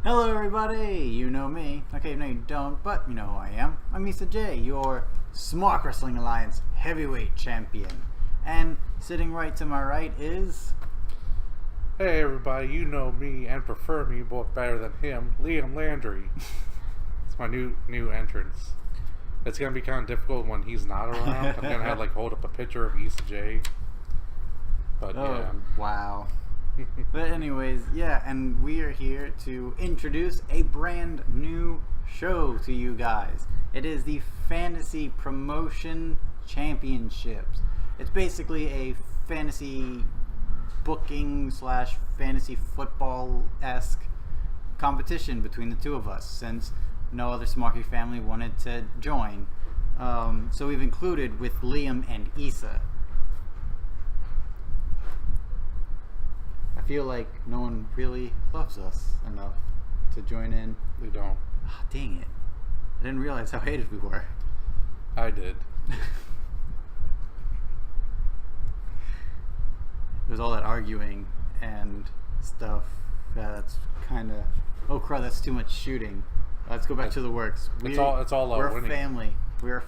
Hello everybody, you know me. Okay, no you don't, but you know who I am. I'm Issa J, your Smark Wrestling Alliance Heavyweight Champion. And sitting right to my right is... Hey everybody, you know me and prefer me both better than him, Landry. It's my new entrance. It's gonna be kind of difficult when he's not around. I'm gonna have hold up a picture of Issa J. But yeah. Wow. But anyways, yeah, and we are here to introduce a brand new show to you guys. It is the Fantasy Promotion Championships. It's basically a fantasy booking / fantasy football-esque competition between the two of us, since no other Smarky Family wanted to join. So we've included with Liam and Issa. I feel like no one really loves us enough to join in. We don't. Oh, dang it. I didn't realize how hated we were. I did. There's all that arguing and stuff. Yeah, that's kind of... Oh, crap, that's too much shooting. Let's go back to the works. It's all we're winning. A family. We're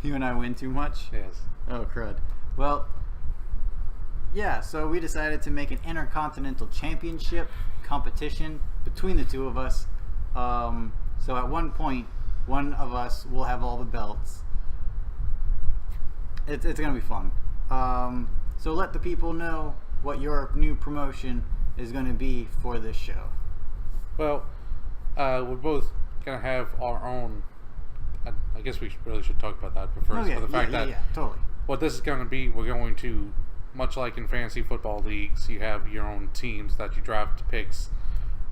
You and I win too much? Yes. Oh, crud. Well... Yeah, so we decided to make an intercontinental championship competition between the two of us. So at one point, one of us will have all the belts. It's going to be fun. So let the people know what your new promotion is going to be for this show. Well, we're both going to have our own... I guess we really should talk about that first. Oh, yeah, for the fact that totally. What this is going to be, we're going to... Much like in fantasy football leagues, you have your own teams that you draft picks.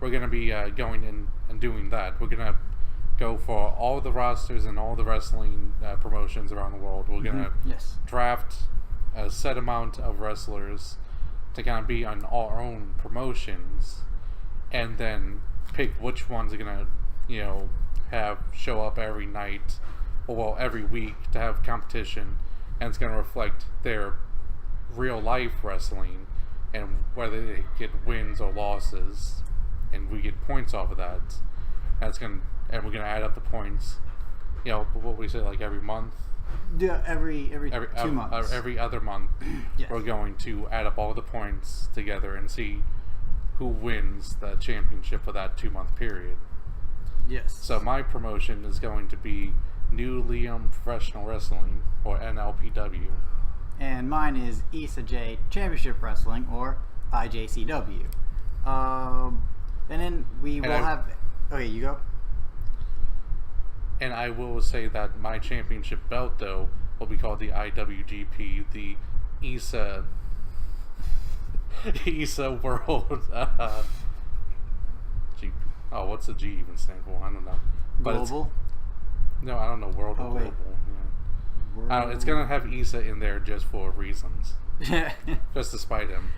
We're going to be going in and doing that. We're going to go for all the rosters and all the wrestling promotions around the world. We're going to draft a set amount of wrestlers to kind of be on our own promotions, and then pick which ones are going to, have show up every night, or every week to have competition, and it's going to reflect their real life wrestling and whether they get wins or losses, and we get points off of that. And we're gonna add up the points. What we say, every month. Yeah, every 2 months. Every other month, yes. We're going to add up all the points together and see who wins the championship for that 2-month period. Yes. So my promotion is going to be New Liam Professional Wrestling, or NLPW. And mine is Issa J Championship Wrestling, or IJCW. And then we will have... Okay, you go. And I will say that my championship belt, though, will be called the IWGP, the Issa World... G... Oh, what's the G even stand for? I don't know. Global? No, I don't know. World or Global. Yeah. It's gonna have Issa in there just for reasons. Just to spite him.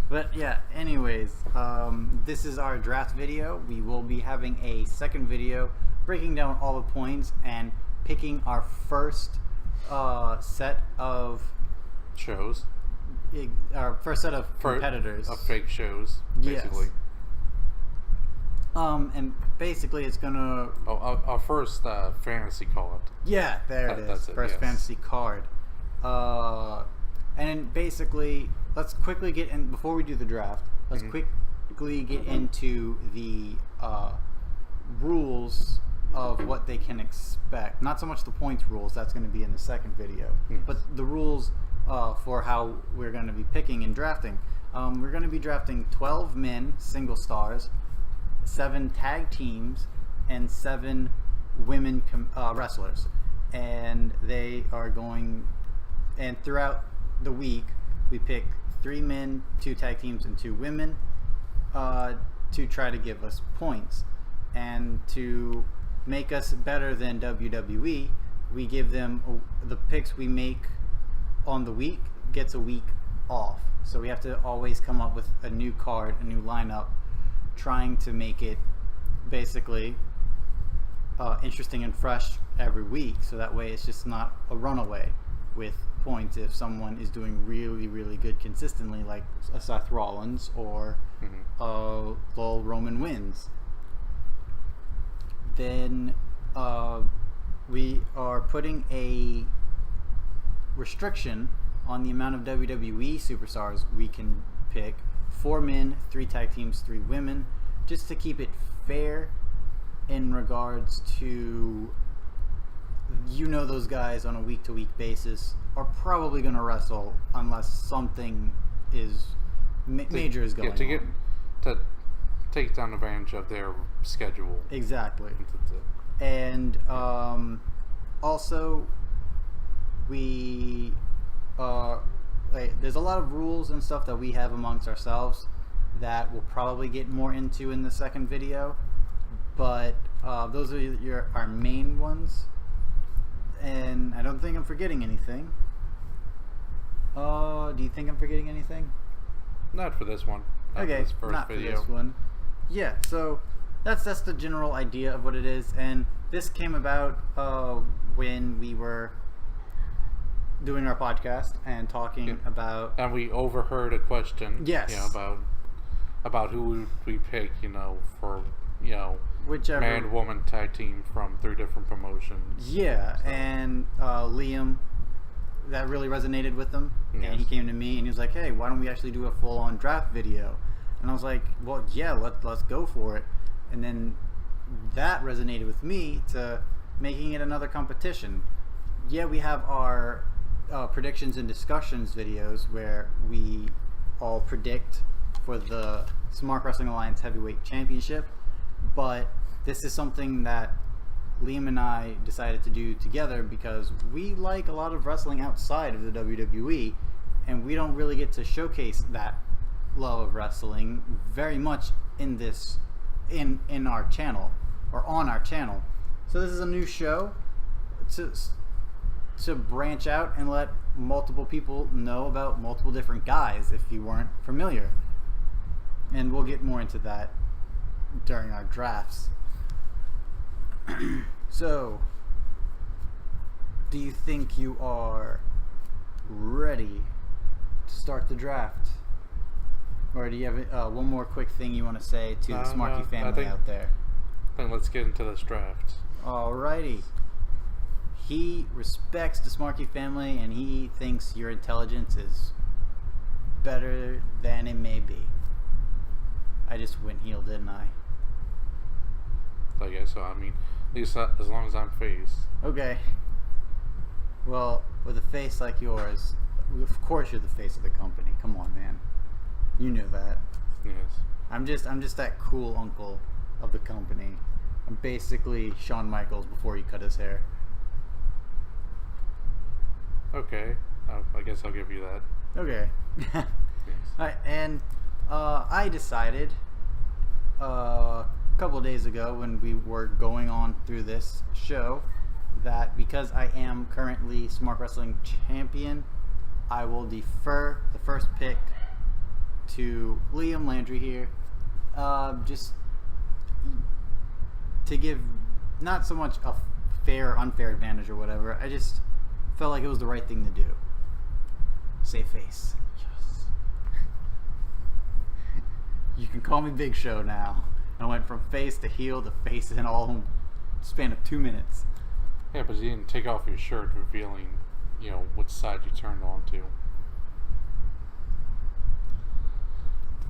But yeah, anyways, this is our draft video. We will be having a second video breaking down all the points and picking our first set of shows. Our first set of competitors. Of fake shows, basically. Yes. And basically it's gonna... our first fantasy card. Yeah, there it is. That's it, first fantasy card. And then basically, let's quickly get in, before we do the draft, let's quickly get into the rules of what they can expect. Not so much the points rules, that's going to be in the second video, but the rules for how we're going to be picking and drafting. We're going to be drafting 12 men, single stars, 7 tag teams, and 7 women wrestlers, and they are going, and throughout the week we pick 3 men, 2 tag teams, and 2 women to try to give us points, and to make us better than WWE, we give them the picks we make on the week gets a week off, so we have to always come up with a new card, a new lineup, trying to make it basically interesting and fresh every week, so that way it's just not a runaway. with points if someone is doing really, really good consistently, like a Seth Rollins or Lol Roman wins. Then we are putting a restriction on the amount of WWE superstars we can pick. 4 men, 3 tag teams, 3 women, just to keep it fair in regards to, those guys on a week-to-week basis are probably going to wrestle unless something is major is going on. To take down advantage of their schedule. Exactly. And also, we there's a lot of rules and stuff that we have amongst ourselves that we'll probably get more into in the second video, but those are our main ones, and I don't think I'm forgetting anything. Do you think I'm forgetting anything? Not for this one. Okay, for this first not video. for this one. Yeah, so that's the general idea of what it is, and this came about when we were doing our podcast and talking about, and we overheard a question. Yes. About who we pick. For whichever man, woman, tag team from 3 different promotions. Yeah, so. And Liam, that really resonated with him, yes. And he came to me and he was like, "Hey, why don't we actually do a full-on draft video?" And I was like, "Well, yeah, let's go for it." And then that resonated with me to making it another competition. Yeah, we have our predictions and discussions videos where we all predict for the Smark Wrestling Alliance Heavyweight Championship, but this is something that Liam and I decided to do together because we like a lot of wrestling outside of the WWE, and we don't really get to showcase that love of wrestling very much in our channel or on our channel. So this is a new show to branch out and let multiple people know about multiple different guys if you weren't familiar. And we'll get more into that during our drafts. So, do you think you are ready to start the draft? Or do you have one more quick thing you want to say to the Smarky family out there? Then let's get into this draft. Alrighty. He respects the Smarky family and he thinks your intelligence is better than it may be. I just went heel, didn't I? I guess so. I mean, at least as long as I'm face. Okay. Well, with a face like yours, of course you're the face of the company. Come on, man. You knew that. Yes. I'm just that cool uncle of the company. I'm basically Shawn Michaels before he cut his hair. Okay. I guess I'll give you that. Okay. Yes. Alright, and I decided a couple of days ago when we were going on through this show that because I am currently Smark Wrestling Champion, I will defer the first pick to Liam Landry here, just to give not so much a fair or unfair advantage or whatever. I just felt like it was the right thing to do. Save face. Yes. You can call me Big Show now. I went from face to heel to face in all in the span of 2 minutes. Yeah, but you didn't take off your shirt, revealing, which side you turned on to.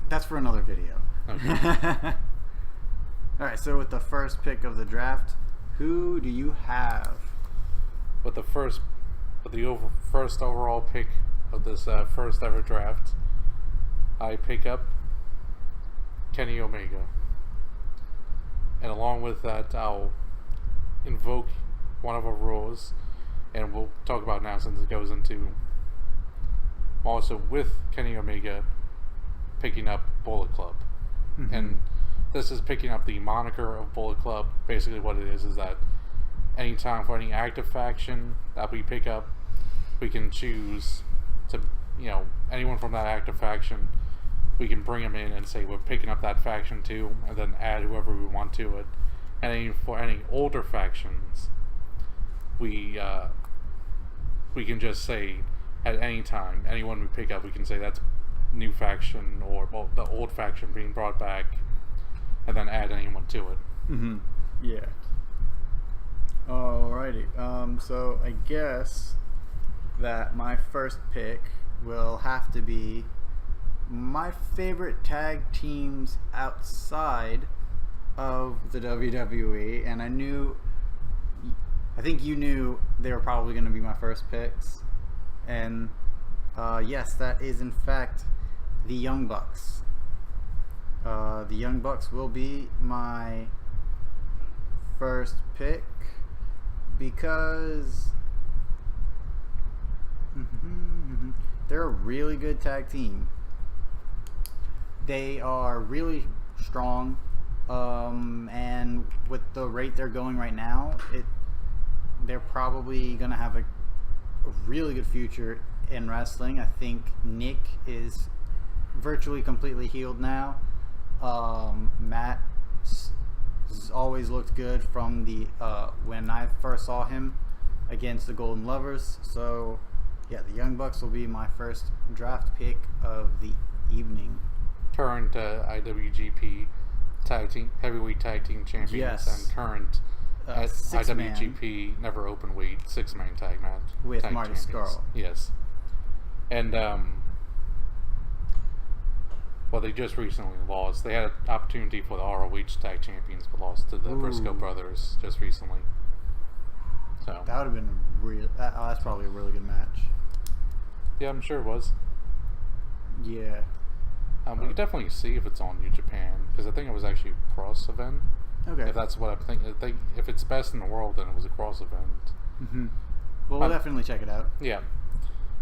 That's for another video. Okay. Alright, so with the first pick of the draft, who do you have? With the first overall pick of this first ever draft, I pick up Kenny Omega. And along with that, I'll invoke one of our rules, and we'll talk about now since it goes into also with Kenny Omega picking up Bullet Club. Mm-hmm. And this is picking up the moniker of Bullet Club. Basically what it is that anytime for any active faction that we pick up, we can choose to, anyone from that active faction, we can bring them in and say we're picking up that faction too, and then add whoever we want to it. And for any older factions, we we can just say at any time, anyone we pick up, we can say that's new faction or the old faction being brought back, and then add anyone to it. Mm-hmm. Yeah. Alrighty. So I guess that my first pick will have to be my favorite tag teams outside of the WWE, and I think you knew they were probably going to be my first picks, and yes, that is in fact the Young Bucks. The Young Bucks will be my first pick because they're a really good tag team. They are really strong, and with the rate they're going right now, they're probably going to have a really good future in wrestling. I think Nick is virtually completely healed now. Matt has always looked good from the when I first saw him against the Golden Lovers. So yeah, the Young Bucks will be my first draft pick of the evening. Current IWGP heavyweight tag team champions, yes. And current IWGP man. Never open weight 6-man tag match with tag Marty champions. Scurll. Yes, and well, they just recently lost. They had an opportunity for the ROH tag champions, but lost to the Briscoe brothers just recently. So that would have been that's probably a really good match. Yeah, I'm sure it was. Yeah. We could definitely see if it's on New Japan, because I think it was actually a cross event. Okay. If that's what I'm thinking. If it's best in the world, then it was a cross event. Mm-hmm. Well, we'll definitely check it out. Yeah.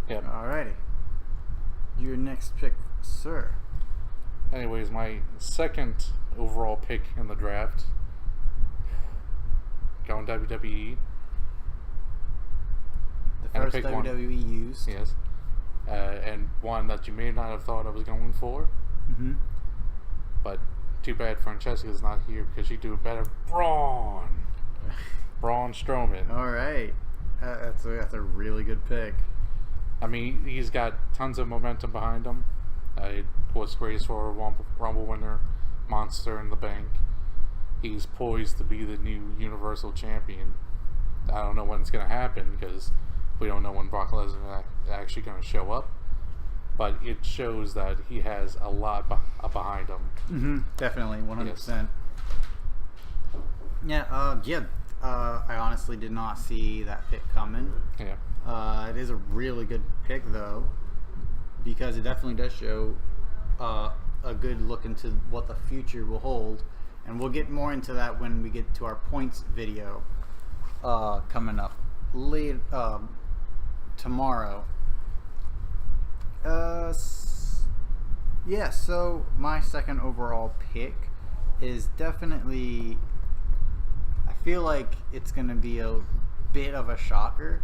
Yeah. Alrighty. Your next pick, sir. Anyways, my second overall pick in the draft, going WWE. The first WWE used. Yes. And one that you may not have thought I was going for. Mm-hmm. But too bad Francesca's not here because she'd do it better. Braun Strowman. All right. That's a really good pick. I mean, he's got tons of momentum behind him. Of course, greatest Royal Rumble winner, Monster in the Bank. He's poised to be the new Universal Champion. I don't know when it's going to happen because we don't know when Brock Lesnar is actually going to show up. But it shows that he has a lot behind him. Mm-hmm. Definitely, 100%. Yes. Yeah. I honestly did not see that pick coming. Yeah. It is a really good pick, though, because it definitely does show a good look into what the future will hold. And we'll get more into that when we get to our points video coming up late tomorrow. Yeah, so my second overall pick is definitely, I feel like it's going to be a bit of a shocker.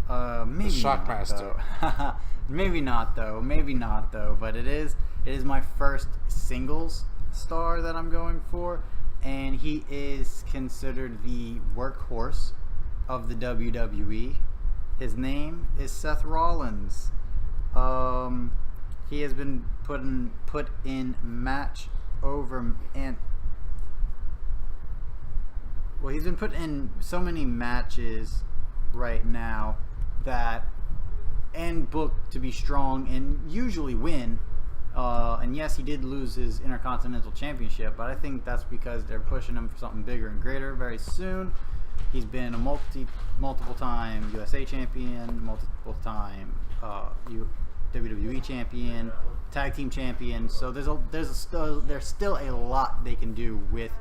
Maybe the Shockmaster. Maybe not though, but it is my first singles star that I'm going for, and he is considered the workhorse of the WWE. His name is Seth Rollins. He has been put in match over and well, he's been put in so many matches right now that and booked to be strong and usually win. And yes, he did lose his Intercontinental Championship, but I think that's because they're pushing him for something bigger and greater very soon. He's been a multiple time USA champion, multiple time WWE champion, tag team champion. So there's still a lot they can do with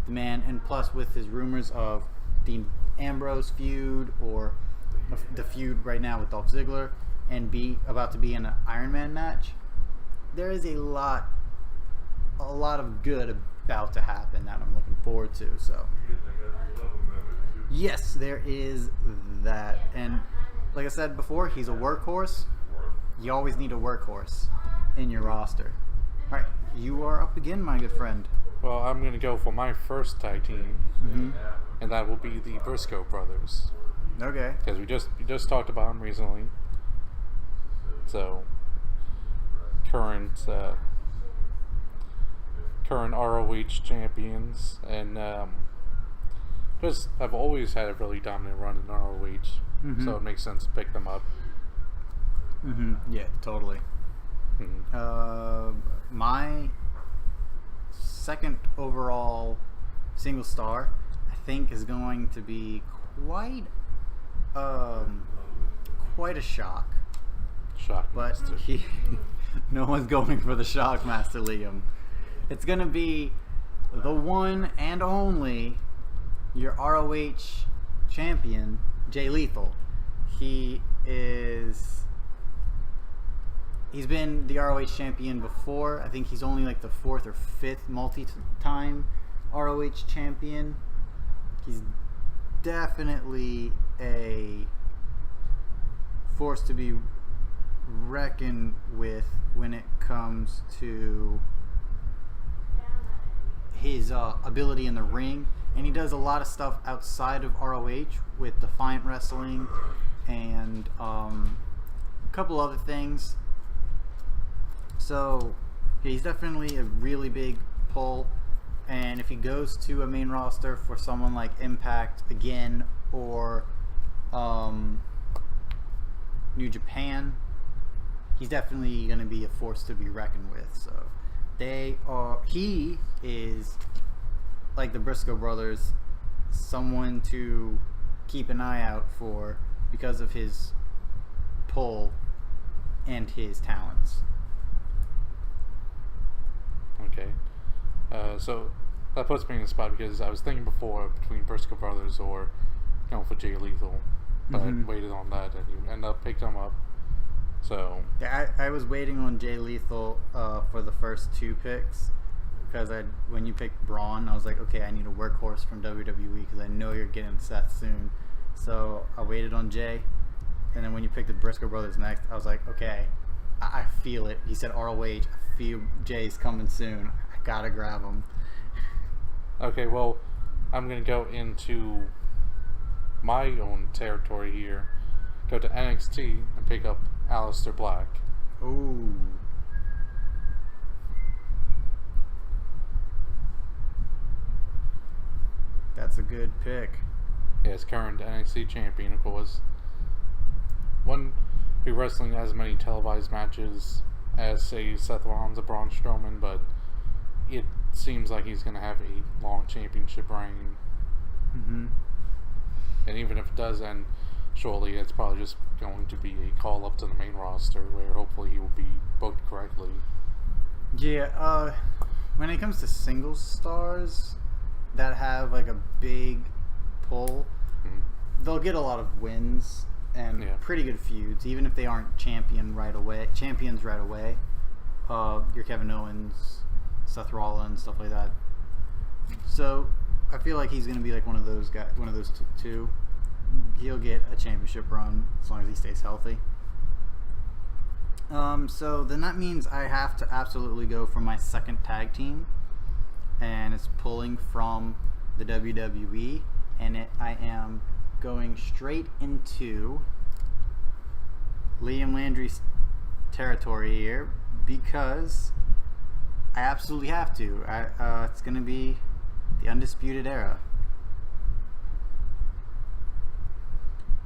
the man, and plus with his rumors of the Ambrose feud or the feud right now with Dolph Ziggler and about to be in an Iron Man match. There is a lot of good about to happen that I'm looking forward to. So yes, there is that, and like I said before, he's a workhorse. You always need a workhorse in your roster. All right, you are up again, my good friend. Well, I'm going to go for my first tag team, and that will be the Briscoe brothers. Okay. Because we just talked about him recently. So current ROH champions, and just have always had a really dominant run in ROH. Mm-hmm. So it makes sense to pick them up. Mm-hmm. Yeah, totally. Mm-hmm. My second overall single star, I think, is going to be quite a shock. But no one's going for the Shockmaster, Liam. It's going to be the one and only, your ROH champion, Jay Lethal. He's been the ROH champion before. I think he's only like the 4th or 5th multi-time ROH champion. He's definitely a force to be reckoned with when it comes to his ability in the ring, and he does a lot of stuff outside of ROH with Defiant Wrestling and a couple other things. So yeah, he's definitely a really big pull, and if he goes to a main roster for someone like Impact again or New Japan, he's definitely going to be a force to be reckoned with. So he is, like the Briscoe brothers, someone to keep an eye out for because of his pull and his talents. Okay. So that puts me in the spot because I was thinking before between Briscoe brothers or for Jay Lethal, but I waited on that, and you end up picking him up. So yeah, I was waiting on Jay Lethal for the first 2 picks, because when you picked Braun, I was like, okay, I need a workhorse from WWE because I know you're getting Seth soon. So I waited on Jay, and then when you picked the Briscoe brothers next, I was like, okay, I feel it. He said ROH. I feel Jay's coming soon. I gotta grab him. Okay, well, I'm gonna go into my own territory here. Go to NXT and pick up Aleister Black. Ooh. That's a good pick. Yes, current NXT champion, of course. Wouldn't be wrestling as many televised matches as, say, Seth Rollins or Braun Strowman, but it seems like he's going to have a long championship reign. Mm-hmm. And even if it does end shortly, it's probably just going to be a call up to the main roster where hopefully he will be booked correctly. Yeah, when it comes to singles stars that have like a big pull, they'll get a lot of wins and pretty good feuds, even if they aren't champions right away. Your Kevin Owens, Seth Rollins, stuff like that. So I feel like he's going to be like one of those guys, one of those two. He'll get a championship run as long as he stays healthy. So then that means I have to absolutely go for my second tag team, and it's pulling from the WWE, and I am going straight into Liam Landry's territory here because I absolutely have to. It's going to be the Undisputed Era.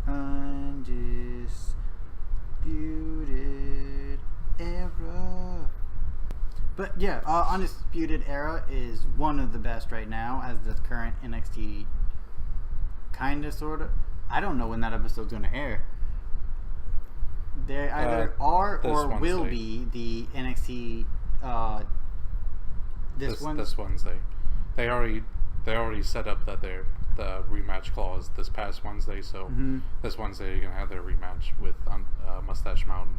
Undisputed Era. But yeah, Undisputed Era is one of the best right now as the current NXT kind of, sort of. I don't know when that episode's going to air. They either are or Wednesday. Will be the NXT this Wednesday. They already set up that they're the rematch clause this past Wednesday, so this Wednesday you're going to have their rematch with Mustache Mountain.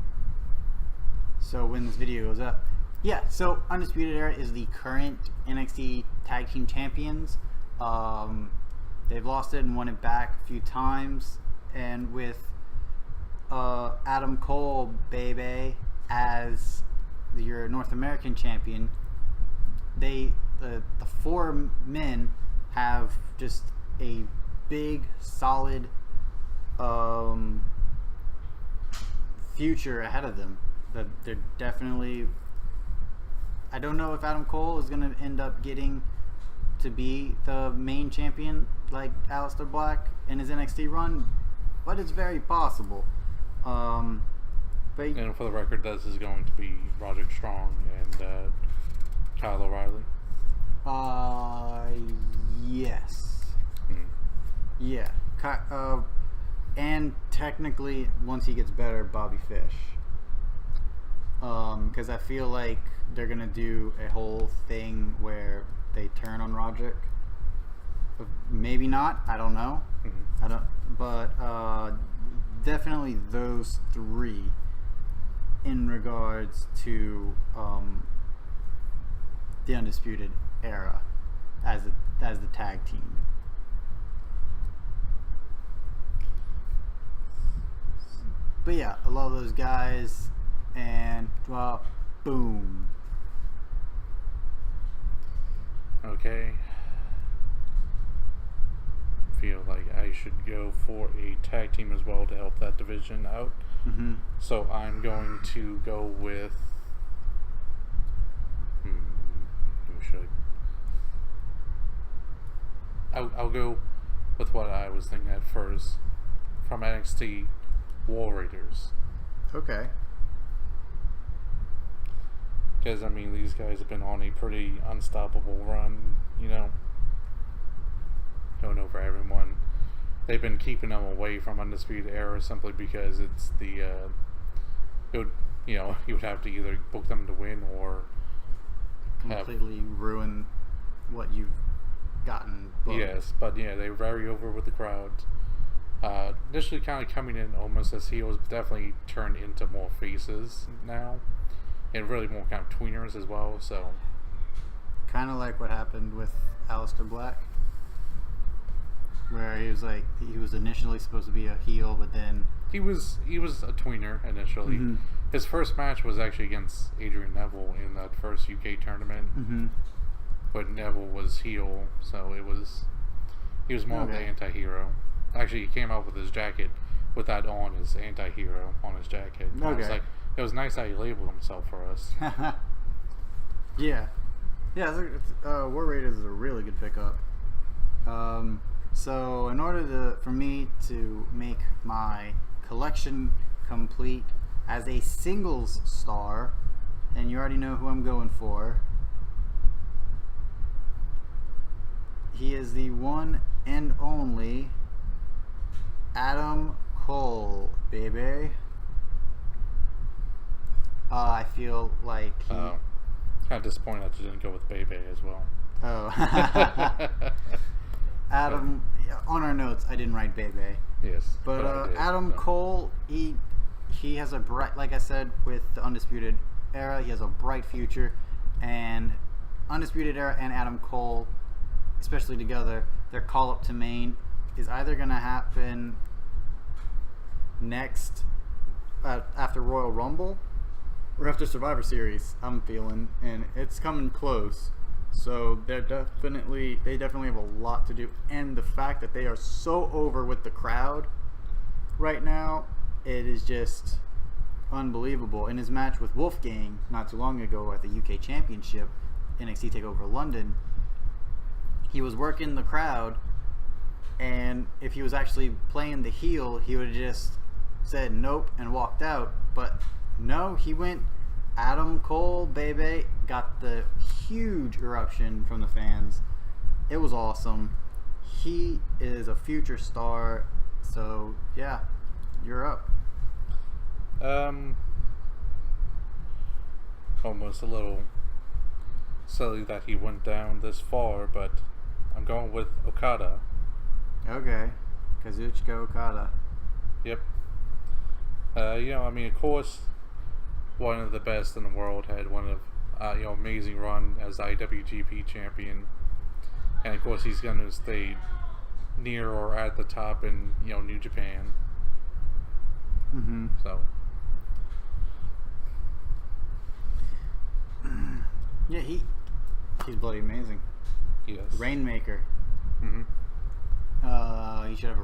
So when this video goes up, yeah, so Undisputed Era is the current NXT Tag Team Champions. They've lost it and won it back a few times, and with Adam Cole, baby, as your North American champion, the 4 men have just a big, solid future ahead of them. That they're definitely. I don't know if Adam Cole is going to end up getting to be the main champion like Aleister Black in his NXT run, but it's very possible. But And for the record, this is going to be Roderick Strong and Kyle O'Reilly. Yes. Yeah. And technically, once he gets better, Bobby Fish. Because I feel like they're gonna do a whole thing where they turn on Roderick. Maybe not. I don't know. I don't. But definitely those three. In regards to the Undisputed Era as the tag team. But yeah, I love those guys, and boom. Okay. Feel like I should go for a tag team as well to help that division out. Mm-hmm. So I'm going to go with. Who should I'll go with what I was thinking at first from NXT, War Raiders. Okay. Because I mean, these guys have been on a pretty unstoppable run. You know, going over everyone. They've been keeping them away from Undisputed Era simply because it's the you would have to either book them to win or completely ruin what you've gotten booked. Yes, but yeah, they're very over with the crowd. Initially kind of coming in almost as heels, definitely turned into more faces now, and really more kind of tweeners as well. So kind of like what happened with Aleister Black. Where he was initially supposed to be a heel, but then he was a tweener initially. Mm-hmm. His first match was actually against Adrian Neville in that first UK tournament, but Neville was heel, so he was more of the anti-hero. Actually, he came out with his jacket with that on his anti-hero on his jacket. Okay. I was like, it was nice how he labeled himself for us. Yeah, War Raiders is a really good pickup. So in order for me to make my collection complete as a singles star, and you already know who I'm going for, he is the one and only Adam Cole, baby. I feel like kind of disappointed that you didn't go with Bebe as well. Oh. Adam, on our notes, I didn't write Bebe. Yes. But Adam Cole, he has a bright, like I said, with the Undisputed Era, he has a bright future. And Undisputed Era and Adam Cole, especially together, their call up to Maine is either going to happen next, after Royal Rumble, or after Survivor Series, I'm feeling. And it's coming close. So they definitely have a lot to do, and the fact that they are so over with the crowd right now, it is just unbelievable. In his match with Wolfgang not too long ago at the UK Championship, NXT TakeOver London, he was working the crowd, and if he was actually playing the heel, he would have just said nope and walked out. But no, he went Adam Cole, baby, got the huge eruption from the fans. It was awesome. He is a future star. So yeah, you're up. Almost a little silly that he went down this far, but I'm going with Okada. Okay, Kazuchika Okada. Yep. I mean, of course, one of the best in the world, had one of amazing run as IWGP champion, and of course he's going to stay near or at the top in New Japan. So yeah, he's bloody amazing. Yes. Rainmaker. He should have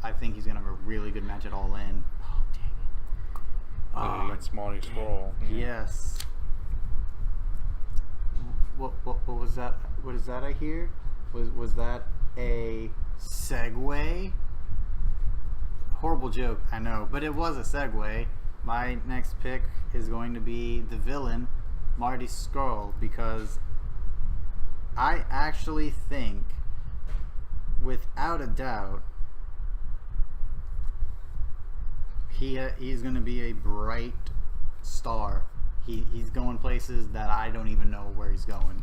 I think he's gonna have a really good match at All In. Oh dang against Smarty Scroll. Yeah. Yes. What was that? What is that I hear? Was that a segue? Horrible joke, I know, but it was a segue. My next pick is going to be the villain, Marty Scurll, because I actually think, without a doubt, he's going to be a bright star. He's going places that I don't even know where he's going.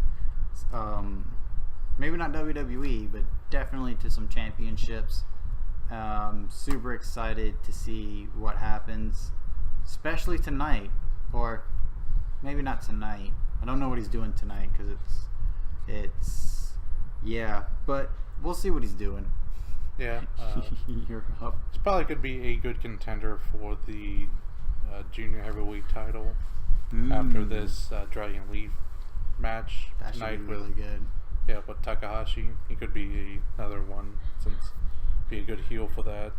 Maybe not WWE, but definitely to some championships. Super excited to see what happens, especially tonight, or maybe not tonight. I don't know what he's doing tonight because it's but we'll see what he's doing. Yeah, You're up. it's probably could be a good contender for the junior heavyweight title after this Dragon Leaf match That tonight should be really good. Yeah, but Takahashi, he could be another one since be a good heel for that.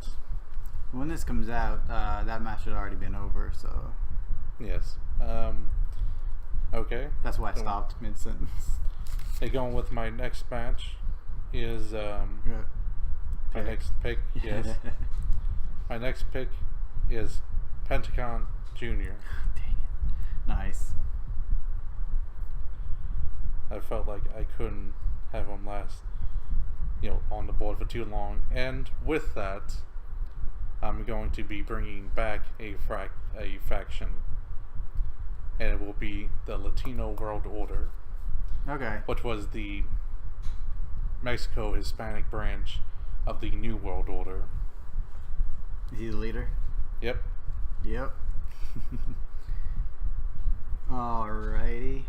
When this comes out, that match had already been over, so Yes. Okay. that's why I stopped mid-sentence. Hey, going with my next match is my next pick. Yes. My next pick is Pentagon Jr. Dang it. Nice. I felt like I couldn't have him on the board for too long, and with that, I'm going to be bringing back a faction, and it will be the Latino World Order, Okay. which was the Mexico Hispanic branch of the New World Order. Is he the leader? Yep. Yep. Alrighty.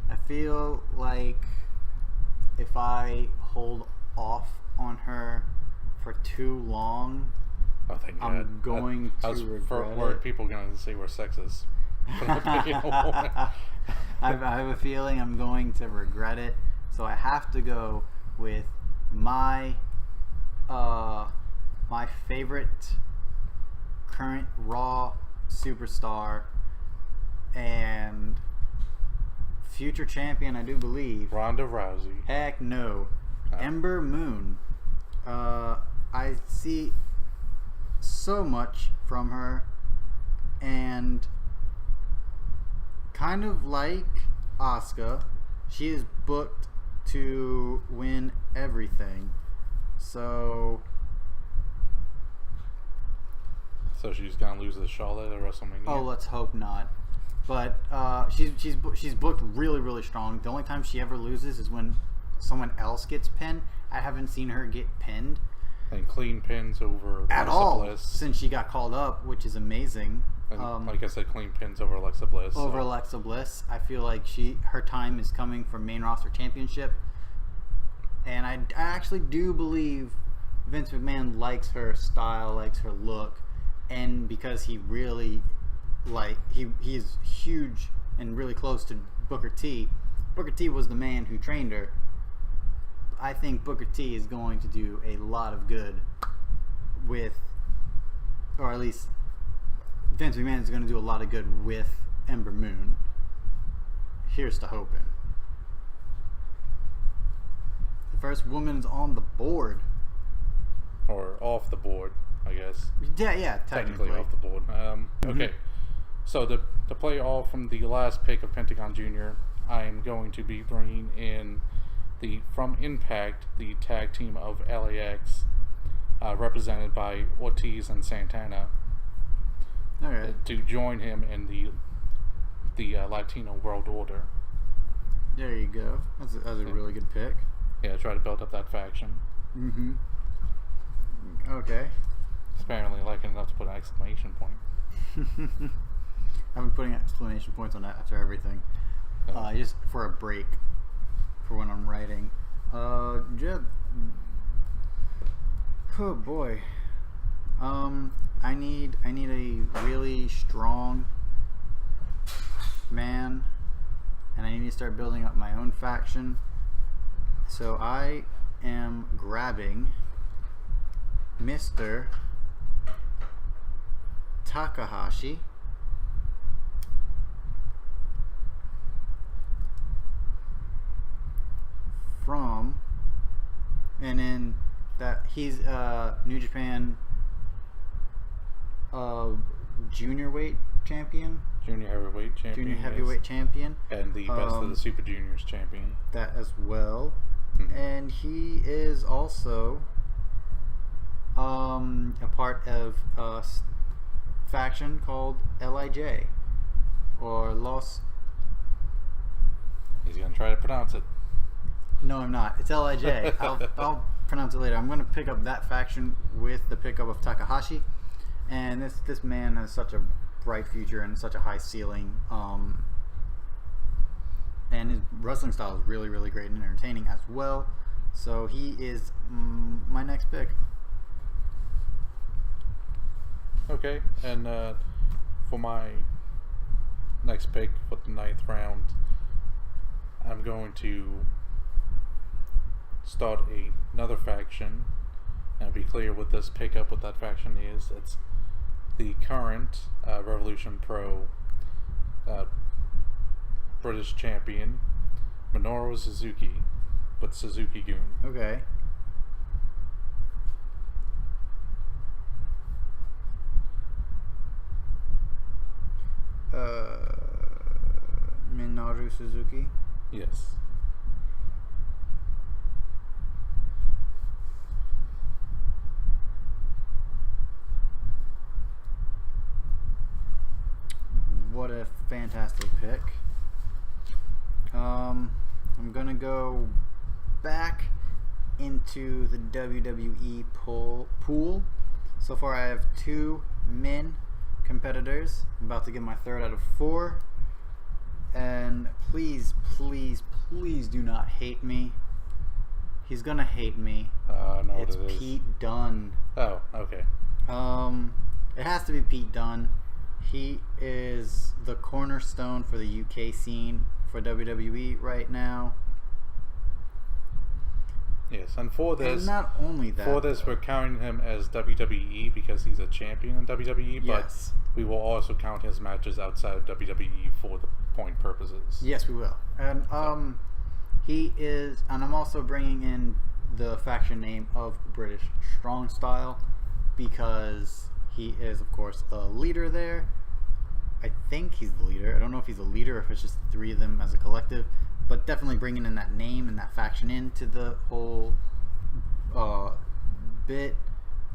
I feel like if I hold off on her for too long, Oh, thank God. I'm going to regret it. People going to say we're sexist. I have a feeling I'm going to regret it, so I have to go with my favorite current Raw superstar and future champion, I do believe. Ronda Rousey. Heck no. Ember Moon. I see so much from her, and kind of like Asuka, she is booked to win everything. So she's gonna lose to Charlotte at WrestleMania. oh, let's hope not. But she's booked really, really strong. The only time she ever loses is when someone else gets pinned. I haven't seen her get pinned And clean pins over at Alexa all Bliss. since she got called up, which is amazing. And like I said, clean pins over Alexa Bliss. Over Alexa Bliss, I feel like her time is coming for main roster championship, and I actually do believe Vince McMahon likes her style, likes her look, and because he really he is huge and really close to Booker T. Booker T was the man who trained her. I think Booker T is going to do a lot of good with, or at least Vince McMahon is going to do a lot of good with Ember Moon. Here's to hoping. The first woman's on the board. Or off the board, I guess. Yeah, technically Off the board. Okay. So to play off from the last pick of Pentagon Jr., I am going to be bringing in from Impact, the tag team of LAX, represented by Ortiz and Santana, to join him in the Latino World Order. There you go. That's a really good pick. Yeah, try to build up that faction. Okay. Apparently liking enough to put an exclamation point. I've been putting exclamation points on that after everything. Just for a break for when I'm writing. Oh boy. I need a really strong man, and I need to start building up my own faction. So I am grabbing Mr. Takahashi. And then that he's New Japan junior weight champion. Junior heavyweight champion. Junior heavyweight champion. And the best of the Super Juniors champion. That as well. And he is also a part of a faction called LIJ or Los. He's gonna try to pronounce it. No, I'm not. It's LIJ. I'll pronounce it later. I'm going to pick up that faction with the pickup of Takahashi, and this man has such a bright future and such a high ceiling. And his wrestling style is really, really great and entertaining as well. So he is my next pick. Okay, and for my next pick for the 9th round, I'm going to start another faction, and be clear what this pickup with that faction is. It's the current Revolution Pro British champion Minoru Suzuki with Suzuki-gun. Okay. Minoru Suzuki. Yes. What a fantastic pick. I'm gonna go back into the WWE pool. So far I have 2 men competitors. I'm about to get my 3rd out of 4. And please, please, please do not hate me. He's gonna hate me. No, it's Pete Dunne. Oh, okay. It has to be Pete Dunne. He is the cornerstone for the UK scene for WWE right now. Yes, and for this, and not only that, for this, we're counting him as WWE because he's a champion in WWE. Yes. But we will also count his matches outside of WWE for the point purposes. Yes, we will. And he is, and I'm also bringing in the faction name of British Strong Style because he is, of course, a leader there. I think he's the leader. I don't know if he's a leader or if it's just 3 of them as a collective, but definitely bringing in that name and that faction into the whole bit.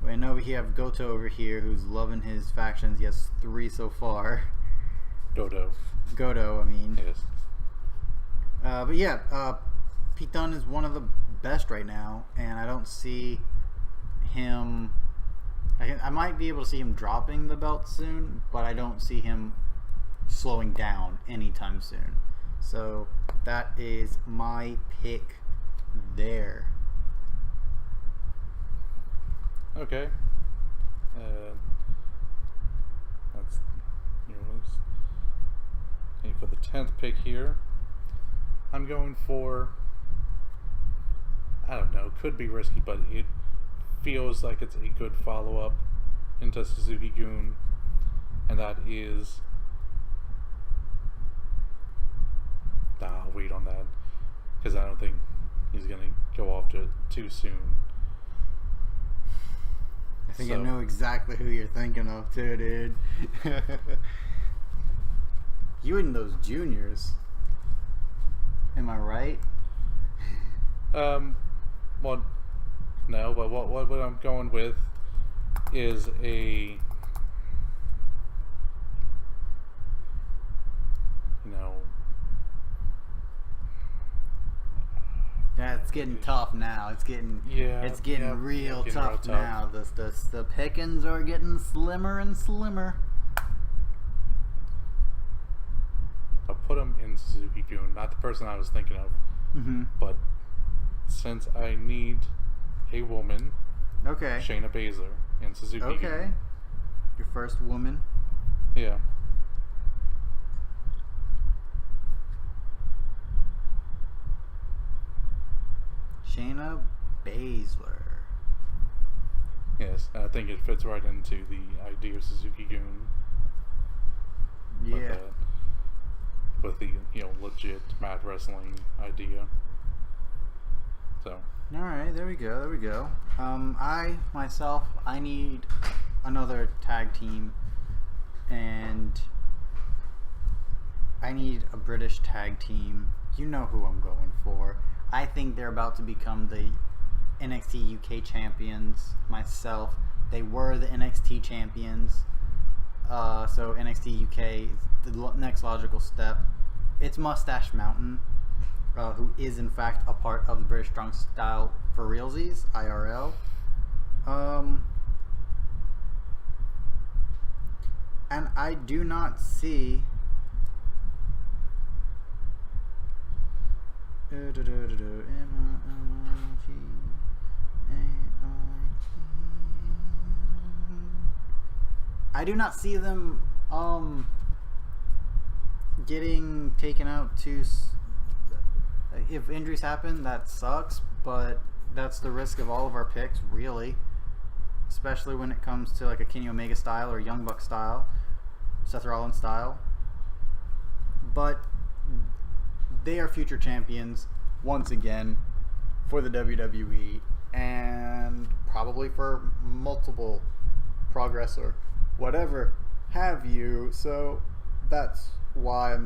I know we have Goto over here who's loving his factions. He has 3 so far. Goto, I mean. Yes. But yeah, Pete Dunne is one of the best right now, and I don't see him. I might be able to see him dropping the belt soon, but I don't see him slowing down anytime soon. So that is my pick there. Okay. That's yours. Okay, for the 10th pick here, I'm going for, I don't know, could be risky, but it feels like it's a good follow-up into Suzuki-gun, and that is, I'll wait on that, because I don't think he's going to go off to it too soon. I think I know exactly who you're thinking of too, dude. You and those juniors. Am I right? Well, no, but what I'm going with is a, Yeah, it's getting tough now. It's getting real tough now. The pickings are getting slimmer and slimmer. I'll put him in Suzuki-gun, not the person I was thinking of. Mm-hmm. But since I need a woman, okay, Shayna Baszler in Suzuki-gun. Okay, your first woman. Yeah. Shayna Baszler. Yes, I think it fits right into the idea of Suzuki-gun. Yeah. With the legit mat wrestling idea. So. All right, there we go. I need another tag team, and I need a British tag team. You know who I'm going for. I think they're about to become the NXT UK champions. Myself, they were the NXT champions. So NXT UK is the next logical step. It's Mustache Mountain, who is in fact a part of the British Strong Style for realsies, IRL. And I do not see them getting taken out too. If injuries happen, that sucks, but that's the risk of all of our picks, really. Especially when it comes to like a Kenny Omega style or Young Buck style, Seth Rollins style. But they are future champions once again for the WWE and probably for multiple Progress or whatever have you. So that's why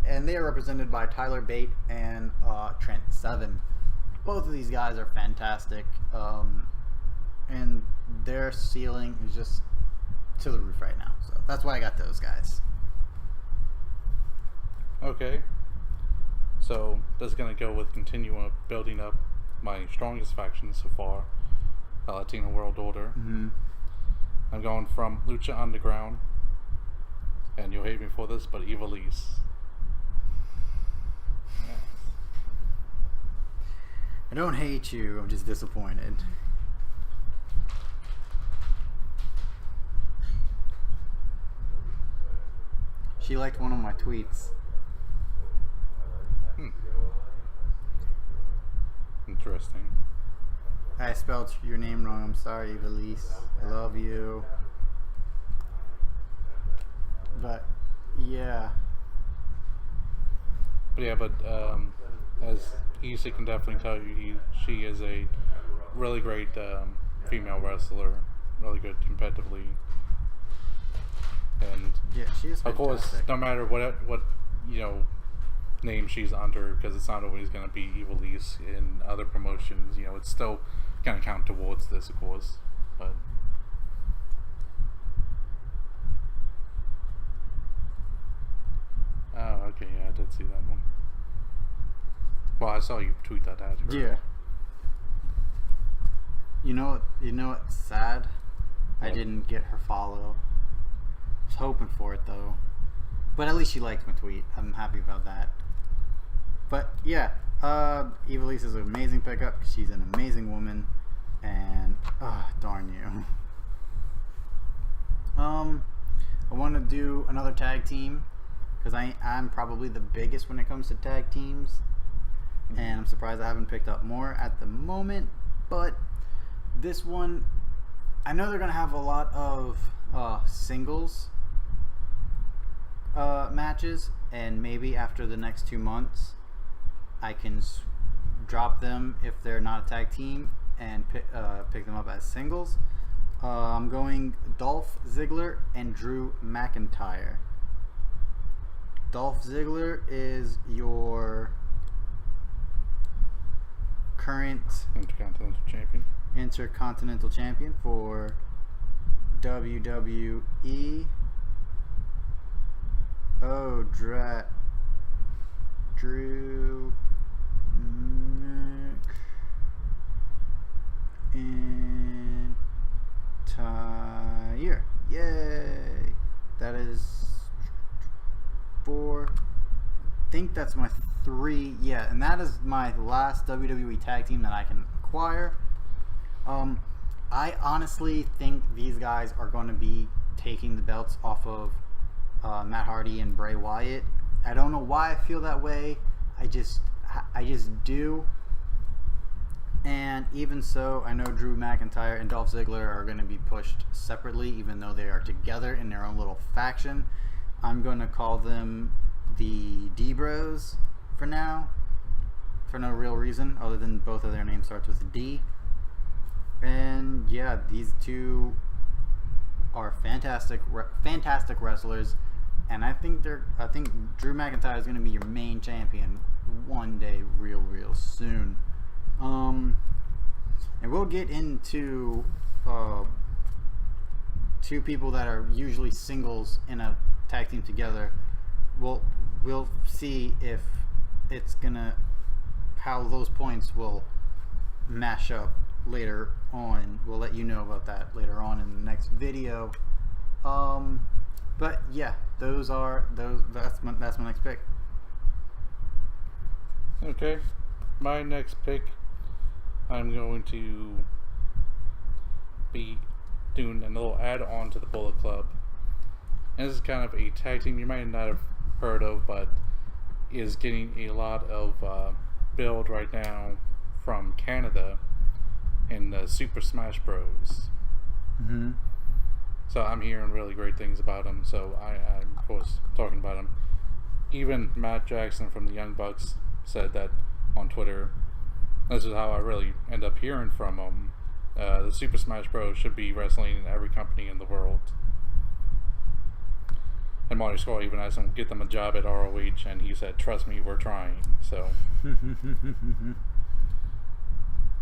and they are represented by Tyler Bate and Trent Seven. Both of these guys are fantastic, and their ceiling is just to the roof right now. So that's why I got those guys. Okay. So that's going to go with continuing building up my strongest faction so far, the Latino World Order. Mm-hmm. I'm going from Lucha Underground, and you'll hate me for this, but Ivelisse. I don't hate you, I'm just disappointed. She liked one of my tweets. Interesting. I spelled your name wrong. I'm sorry, Ivelisse. I love you. But, yeah. But yeah, as Issa can definitely tell you, she is a really great female wrestler, really good competitively. And yeah, she is fantastic. Of course, no matter what name she's under, because it's not always going to be Ivelisse in other promotions, it's still going to count towards this, of course. But oh, okay, yeah, I did see that one. Well, I saw you tweet that at her. Yeah. You know what's sad? I didn't get her follow. I was hoping for it though. But at least she liked my tweet. I'm happy about that. But yeah, Ivelisse is an amazing pickup. She's an amazing woman, and darn you. I want to do another tag team because I'm probably the biggest when it comes to tag teams, and I'm surprised I haven't picked up more at the moment. But this one, I know they're gonna have a lot of singles matches, and maybe after the next 2 months I can drop them if they're not a tag team and pick them up as singles. I'm going Dolph Ziggler and Drew McIntyre. Dolph Ziggler is your current Intercontinental Champion for WWE. Oh, Drew McIntyre. Yay! That is 4. I think that's my 3. Yeah, and that is my last WWE tag team that I can acquire. I honestly think these guys are going to be taking the belts off of Matt Hardy and Bray Wyatt. I don't know why I feel that way. I just do. And even so, I know Drew McIntyre and Dolph Ziggler are going to be pushed separately, even though they are together in their own little faction. I'm going to call them the D-Bros for now, for no real reason, other than both of their names starts with a D. And yeah, these two are fantastic wrestlers, and I think Drew McIntyre is going to be your main champion one day, real soon. And we'll get into two people that are usually singles in a tag team together. We'll see if it's gonna how those points will mash up later on. We'll let you know about that later on in the next video. But yeah, that's my next pick. Okay, my next pick, I'm going to be doing a little add-on to the Bullet Club. And this is kind of a tag team you might not have heard of, but is getting a lot of build right now from Canada in the Super Smash Bros. Mm-hmm. So I'm hearing really great things about them, so I'm of course talking about them. Even Matt Jackson from the Young Bucks said that on Twitter. This is how I really end up hearing from them. The Super Smash Bros. Should be wrestling in every company in the world. And Marty Scurll even asked him to get them a job at ROH, and he said, "Trust me, we're trying." So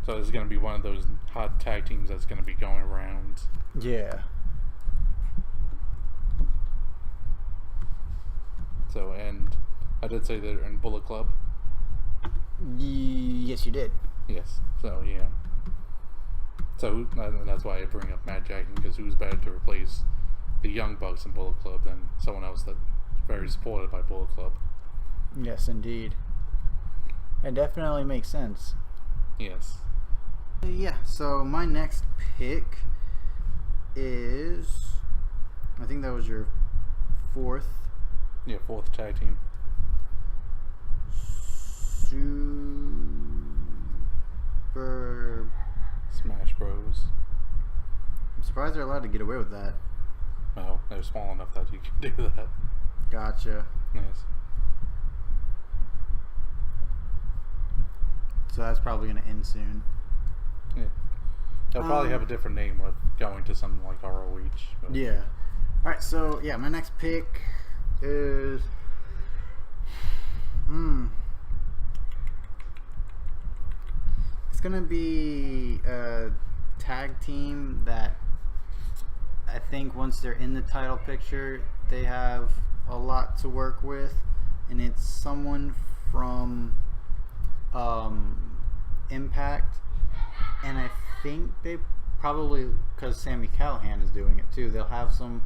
this is going to be one of those hot tag teams that's going to be going around. Yeah. So, and I did say they're in Bullet Club. Yes, you did. Yes. So, yeah. So that's why I bring up Matt Jackson, because who's better to replace the Young Bucks in Bullet Club than someone else that's very supported by Bullet Club? Yes, indeed. It definitely makes sense. Yes. Yeah, so my next pick is, I think that was your fourth. Yeah, fourth tag team. Super Smash Bros. I'm surprised they're allowed to get away with that. Well, they're small enough that you can do that. Gotcha. Yes. So that's probably going to end soon. Yeah. They'll probably have a different name with going to something like ROH. But. Yeah. Alright, so yeah, my next pick is it's gonna be a tag team that I think once they're in the title picture, they have a lot to work with, and it's someone from Impact, and I think they probably, because Sami Callihan is doing it too, they'll have some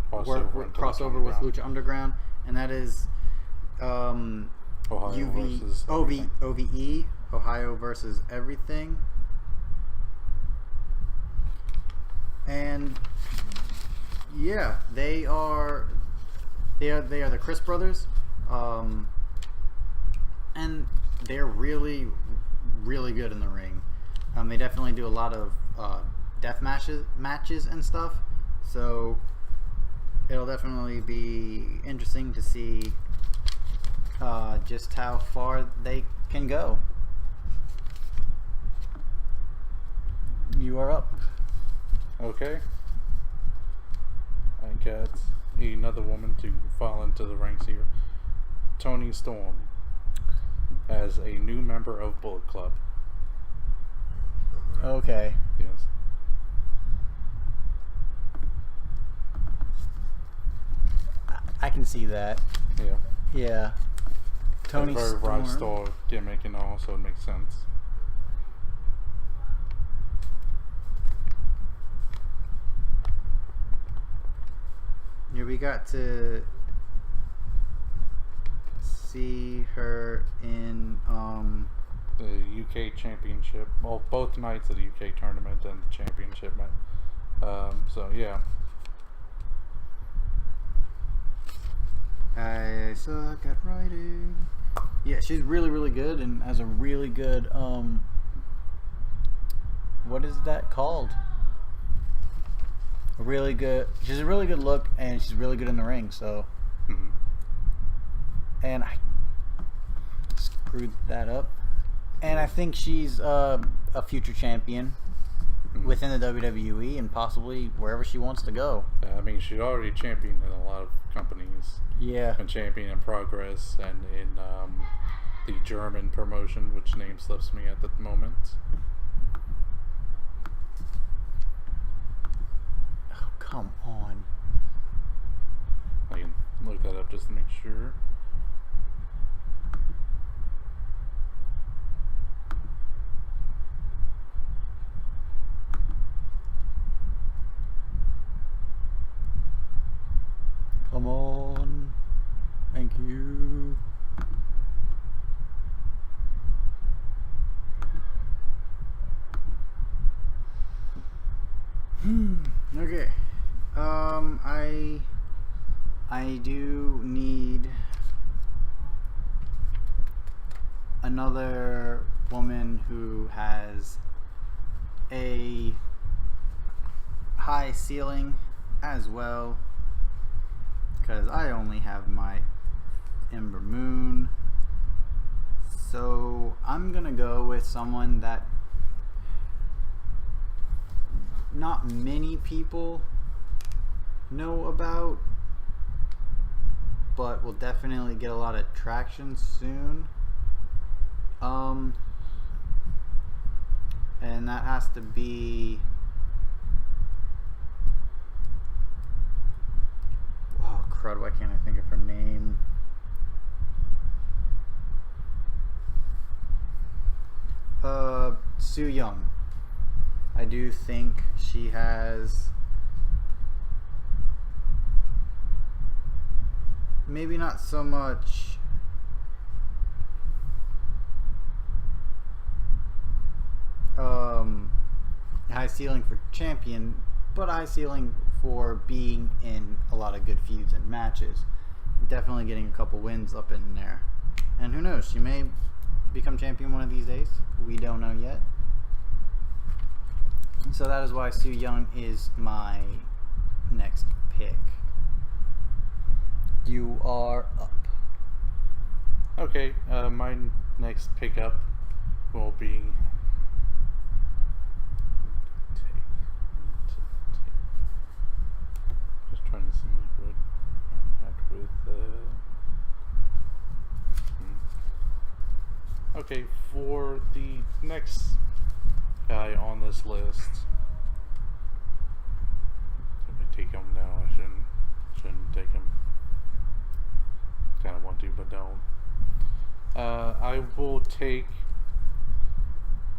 crossover with Lucha Underground, and that is OVE, Ohio versus Everything. And yeah, they are the Chris brothers, and they're really good in the ring. They definitely do a lot of death matches and stuff, so it'll definitely be interesting to see just how far they can go. You are up. Okay. I got another woman to fall into the ranks here. Toni Storm as a new member of Bullet Club. Okay. Yes. I can see that. Yeah. Yeah. Toni Storm. Very Rod Star gimmick and all, so it makes sense. Yeah, we got to see her in the UK Championship. Well, both nights of the UK tournament and the championship match. So yeah. I suck at writing. Yeah, she's really, really good and has a really good, what is that called? A really good, she's a really good look and she's really good in the ring, so. Mhm. And I screwed that up. And I think she's a future champion within the WWE and possibly wherever she wants to go. I mean, she's already championed in a lot of companies. Yeah. Been champion in Progress and in the German promotion, which name slips me at the moment. Oh, come on. I can look that up just to make sure. Come on. Thank you. Okay. I do need another woman who has a high ceiling as well, because I only have my Ember Moon. So I'm gonna go with someone that not many people know about, but will definitely get a lot of traction soon. And that has to be, oh crud, why can't I think of her name? Su Young. I do think she has maybe not so much high ceiling for champion, but high ceiling for being in a lot of good feuds and matches. Definitely getting a couple wins up in there. And who knows, she may become champion one of these days. We don't know yet. So that is why Su Young is my next pick. You are up. Okay, my next pickup will be. Just trying to see what I had with. Okay, for the next guy on this list, I'm gonna take him now. I shouldn't take him. Kind of want to, but don't. I will take,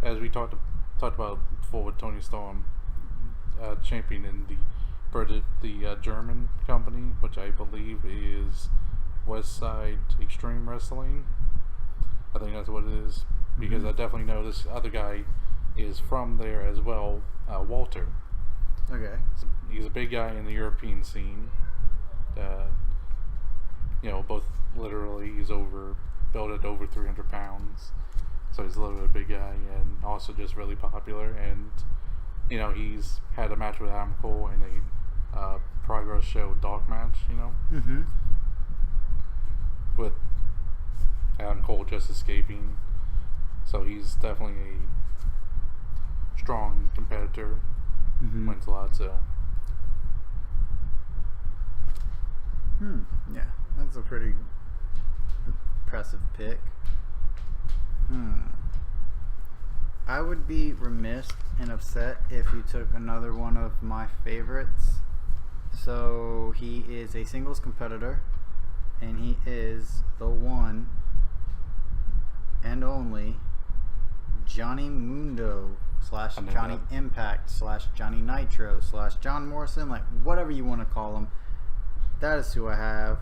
as we talked about before with Tony Storm, champion in the German company, which I believe is West Side Extreme Wrestling. I think that's what it is, because I definitely know this other guy is from there as well, Walter. Okay. He's a big guy in the European scene. Both literally, he's built at over 300 pounds, so he's a little bit of a big guy, and also just really popular. And he's had a match with Adam Cole in a Progress show dog match. With Adam Cole just escaping, so he's definitely a strong competitor. Wins a lot, so. Yeah, that's a pretty impressive pick. I would be remiss and upset if you took another one of my favorites. So he is a singles competitor, and he is the one and only Johnny Mundo / Johnny Impact / Johnny Nitro / John Morrison, like whatever you want to call him. That is who I have.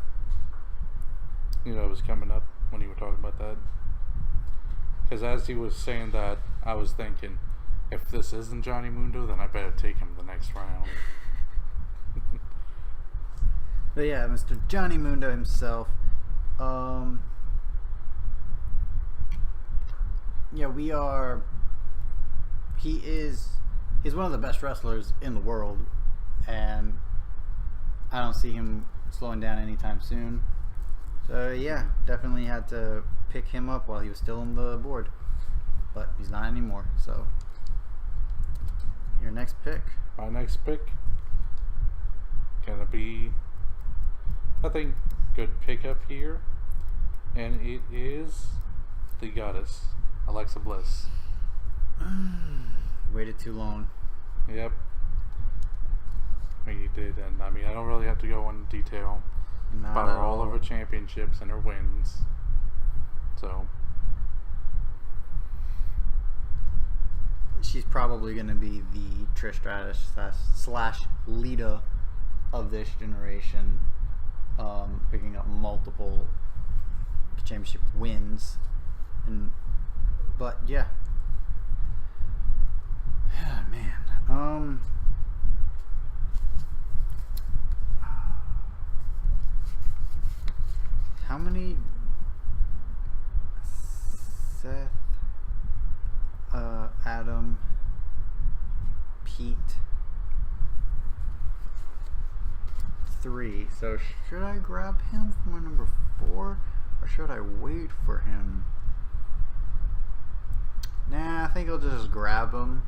It was coming up when you were talking about that. Because as he was saying that, I was thinking, if this isn't Johnny Mundo, then I better take him the next round. But yeah, Mr. Johnny Mundo himself. Yeah, we are. He's one of the best wrestlers in the world, and I don't see him slowing down anytime soon. So yeah, definitely had to pick him up while he was still on the board, but he's not anymore. So your next pick. My next pick gonna be, I think, good pickup here, and it is the goddess Alexa Bliss. Waited too long. Yep. You did, and I mean, I don't really have to go into detail about all of her championships and her wins. So she's probably going to be the Trish Stratus slash Lita of this generation, picking up multiple championship wins, but yeah. Man. How many? Seth, Adam, Pete, 3. So should I grab him for my number 4, or should I wait for him? Nah, I think I'll just grab him.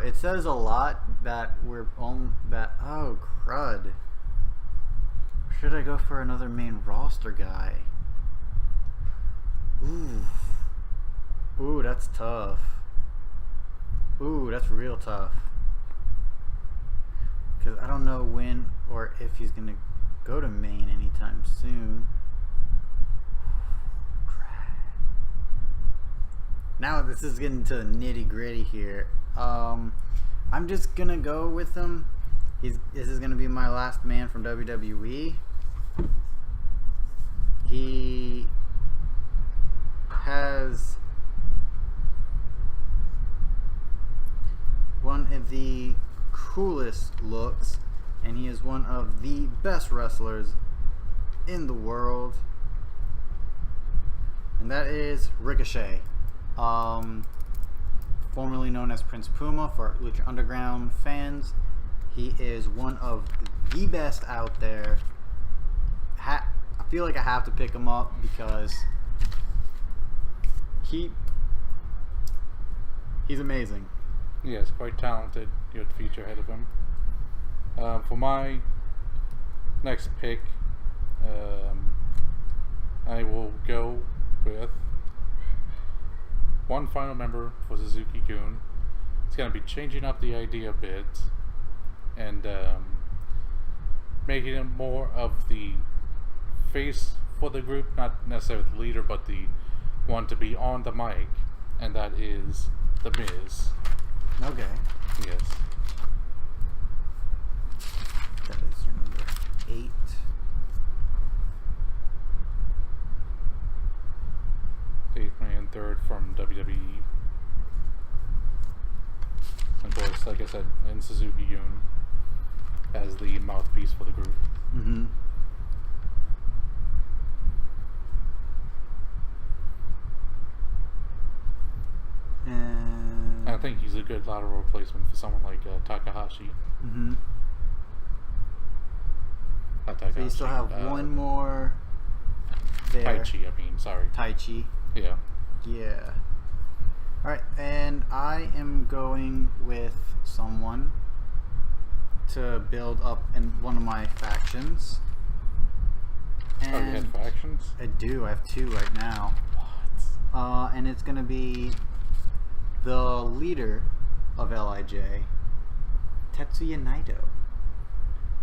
It says a lot that we're on that. Oh, crud. Should I go for another main roster guy? Ooh, that's tough. Ooh, that's real tough. Because I don't know when or if he's going to go to main anytime soon. Now this is getting to the nitty gritty here. I'm just going to go with him. This is going to be my last man from WWE. He has one of the coolest looks, and he is one of the best wrestlers in the world, and that is Ricochet, formerly known as Prince Puma for Lucha Underground fans. He is one of the best out there. I feel like I have to pick him up because he's amazing. Yes, quite talented. Good future ahead of him. For my next pick, I will go with one final member for Suzuki-gun. It's going to be changing up the idea a bit and making him more of the face for the group, not necessarily the leader, but the one to be on the mic, and that is The Miz. Okay. Yes. That is your number 8. Eighth man, third from WWE. Of course, like I said, in Suzuki-gun as the mouthpiece for the group. Mm-hmm. And I think he's a good lateral replacement for someone like Takahashi. Mm-hmm. Not Takahashi. So you still have one more there. Taichi, sorry. Taichi. Yeah. Yeah. Alright, and I am going with someone to build up in one of my factions. And Oh, you had factions? I do. I have 2 right now. What? And it's going to be the leader of LIJ, Tetsuya Naito.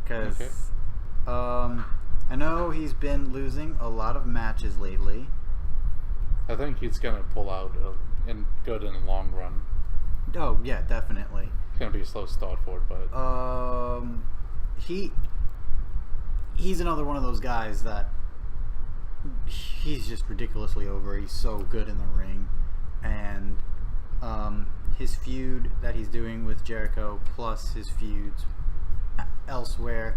Because I know he's been losing a lot of matches lately. I think he's going to pull out and good in the long run. Oh, yeah, definitely. It's going to be a slow start for it, but... He's another one of those guys that he's just ridiculously over. He's so good in the ring. And his feud that he's doing with Jericho, plus his feuds elsewhere,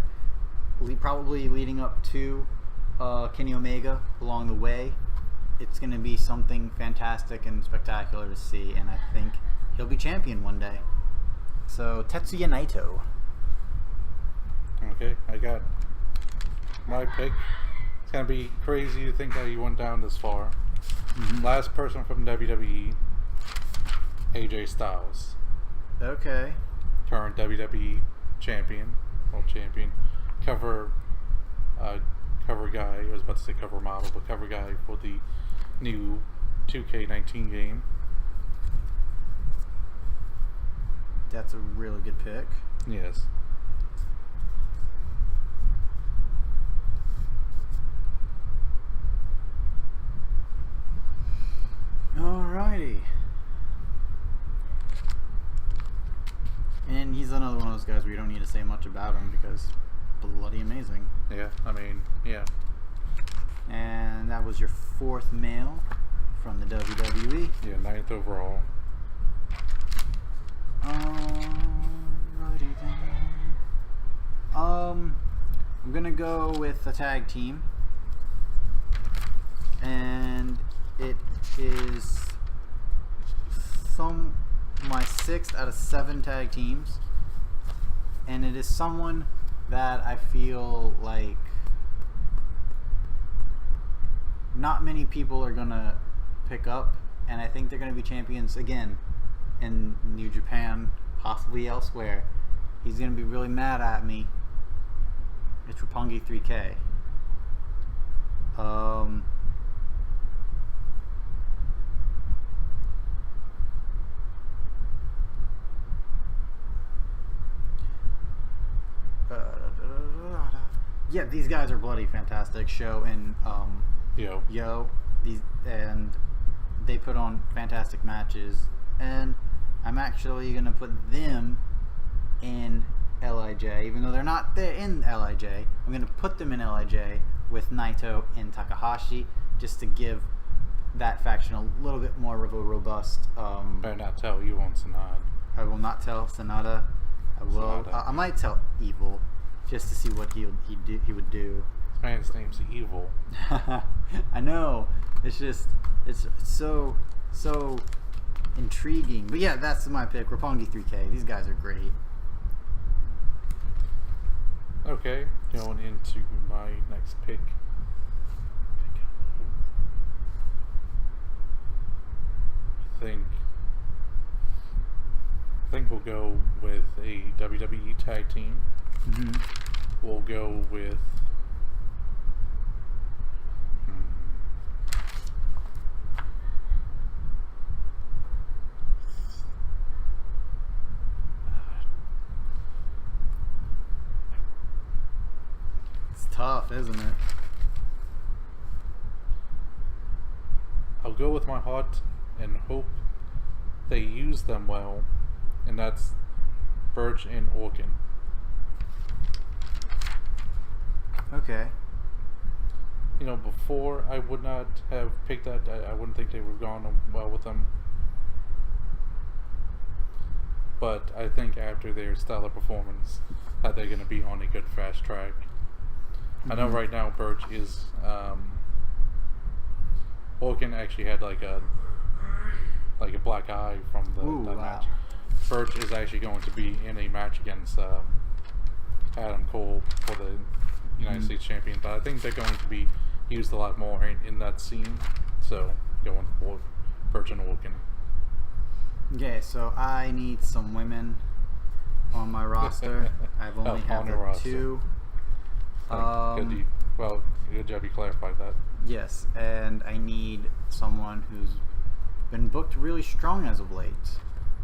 probably leading up to Kenny Omega along the way, it's going to be something fantastic and spectacular to see, and I think he'll be champion one day. So Tetsuya Naito. Okay, I got my pick. It's gonna be crazy to think that he went down this far. Last person from WWE, AJ Styles. Okay. Current WWE champion, world champion, cover guy. I was about to say cover model, but cover guy for the new 2K19 game. That's a really good pick. Yes. Alrighty. And he's another one of those guys where you don't need to say much about him because bloody amazing. Yeah, I mean, yeah. And that was your 4th male from the WWE. Yeah, 9th overall. Alrighty then. I'm gonna go with a tag team. And it is my 6th out of 7 tag teams, and it is someone that I feel like not many people are gonna pick up, and I think they're gonna be champions again in New Japan, possibly elsewhere. He's gonna be really mad at me. It's Roppongi 3K. Yeah, these guys are bloody fantastic. Show and Yo, and they put on fantastic matches, and I'm actually gonna put them in LIJ, even though they're not there in LIJ. I'm gonna put them in LIJ with Naito and Takahashi, just to give that faction a little bit more of a robust. Better not tell you on Sonata. I will not tell Sonata. I will. I might tell Evil, just to see what he would do. This man's name's Evil. I know. It's so intriguing. But yeah, that's my pick. Roppongi 3K. These guys are great. Okay, going into my next pick. I think we'll go with a WWE tag team. We'll go with It's tough, isn't it? I'll go with my heart and hope they use them well, and that's Birch and Orkin. Okay. You know, before I would not have picked that. I wouldn't think they would have gone well with them. But I think after their stellar performance, that they're going to be on a good fast track. I know right now Birch is. Orkin actually had like a black eye from that match. Birch is actually going to be in a match against Adam Cole for the United States champion, but I think they're going to be used a lot more in that scene. So going for Birch and Orkin. Okay, so I need some women on my roster. I've only have two. Good job you clarified that. Yes, and I need someone who's been booked really strong as of late.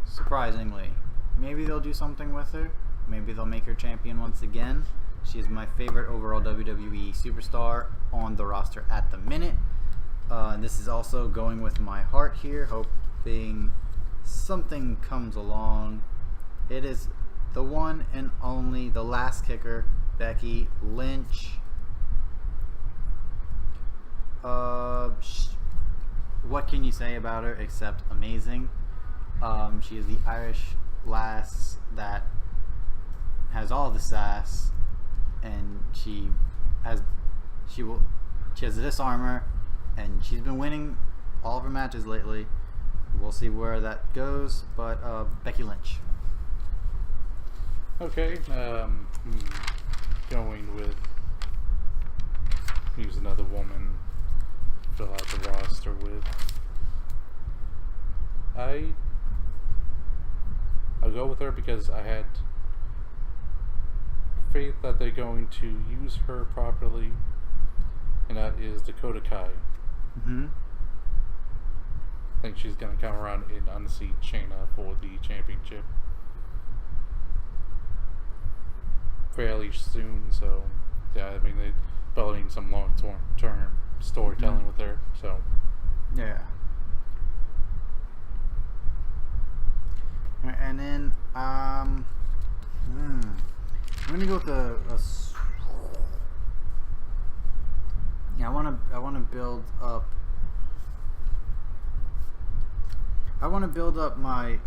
Surprisingly. Maybe they'll do something with her. Maybe they'll make her champion once again. She is my favorite overall WWE superstar on the roster at the minute. This is also going with my heart here, hoping something comes along. It is the one and only, the last kicker, Becky Lynch. What can you say about her except amazing? She is the Irish lass that has all the sass, and she has a disarmor, and she's been winning all of her matches lately. We'll see where that goes, but Becky Lynch. Okay, going with, use another woman, fill out the roster with. I'll go with her because I had faith that they're going to use her properly, and that is Dakota Kai. Mm-hmm. I think she's going to come around and unseat Shayna for the championship fairly soon. So, yeah, I mean, they're building some long-term storytelling with her. So, yeah. And then, I'm gonna go with I want to build up. I want to build up my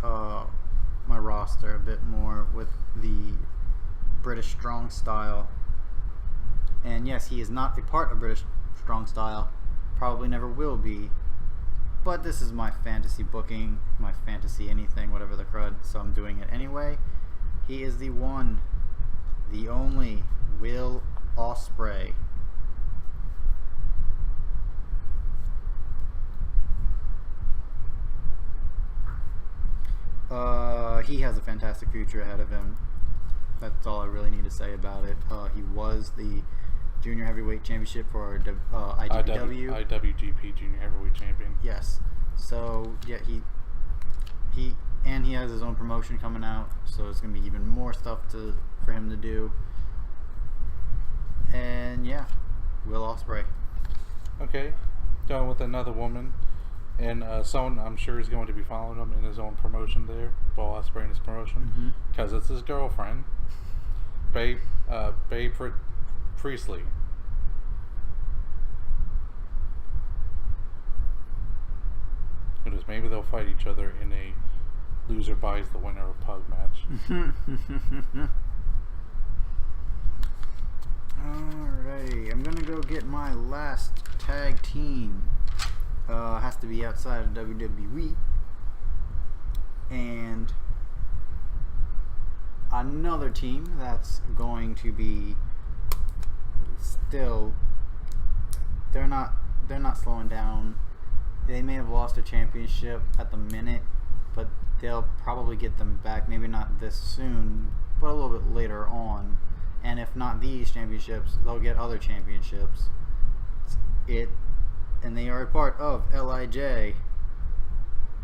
my roster a bit more with the British Strong Style. And yes, he is not a part of British Strong Style. Probably never will be. But this is my fantasy booking, my fantasy anything, whatever the crud, so I'm doing it anyway. He is the one, the only Will Ospreay. He has a fantastic future ahead of him. That's all I really need to say about it. He was the Junior Heavyweight Championship for IWGP. IWGP Junior Heavyweight Champion. Yes. So yeah, he has his own promotion coming out, so it's gonna be even more stuff for him to do. And yeah, Will Ospreay. Okay, going with another woman, and someone I'm sure is going to be following him in his own promotion there, Will Ospreay in his promotion, because it's his girlfriend, Babe Priestley. Because maybe they'll fight each other in a loser buys the winner of pug match. Alrighty, I'm gonna go get my last tag team. Has to be outside of WWE. And another team that's going to be still, they're not slowing down. They may have lost a championship at the minute, but they'll probably get them back. Maybe not this soon, but a little bit later on. And if not these championships, they'll get other championships. And they are a part of LIJ.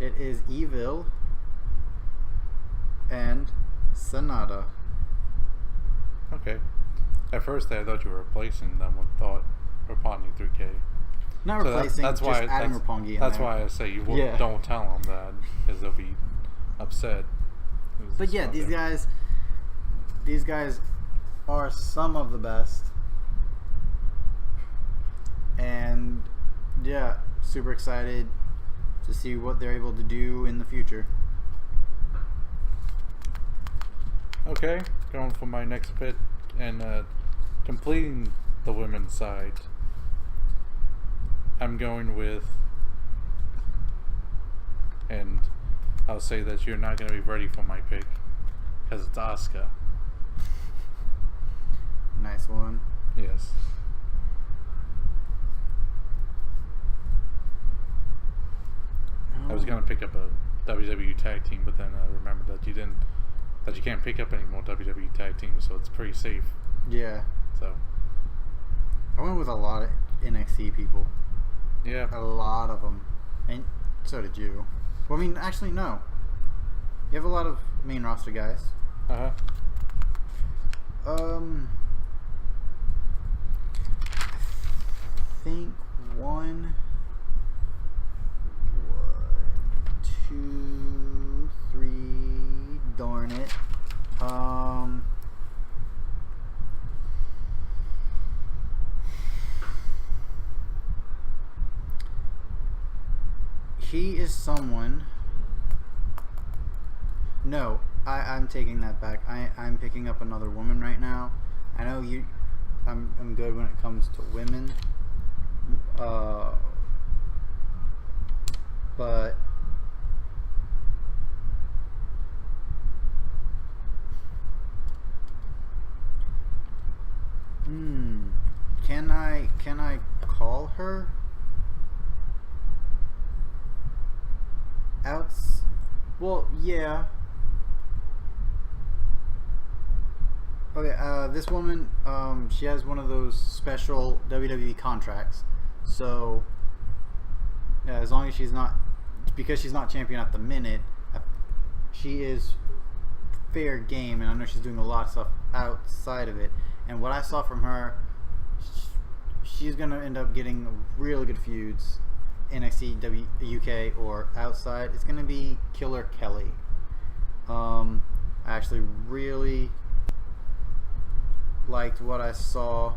It is Evil and Sanada. Okay. At first, I thought you were replacing them with Roppongi 3K. Not so replacing, just adding Roppongi in That's there. why I say you don't tell them that, because they'll be upset. But yeah, these guys are some of the best. And yeah, super excited to see what they're able to do in the future. Okay, going for my next bit and completing the women's side. I'm going with, and I'll say that you're not going to be ready for my pick, because it's Asuka. Nice one. Yes. I was going to pick up a WWE tag team, but then I remembered that you can't pick up any more WWE tag teams, so it's pretty safe. Yeah. So I went with a lot of NXT people. Yeah. A lot of them. And so did you. Well, I mean, actually, no. You have a lot of main roster guys. Uh-huh. I think 1, 2, 3, darn it. He is someone. No, I'm taking that back. I'm picking up another woman right now. I know you. I'm good when it comes to women. But can I call her? Well, yeah. Okay, this woman, she has one of those special WWE contracts. So, yeah, as long as because she's not champion at the minute, she is fair game, and I know she's doing a lot of stuff outside of it. And what I saw from her, she's gonna end up getting really good feuds, NXT, UK, or outside. It's gonna be Killer Kelly. I actually really liked what I saw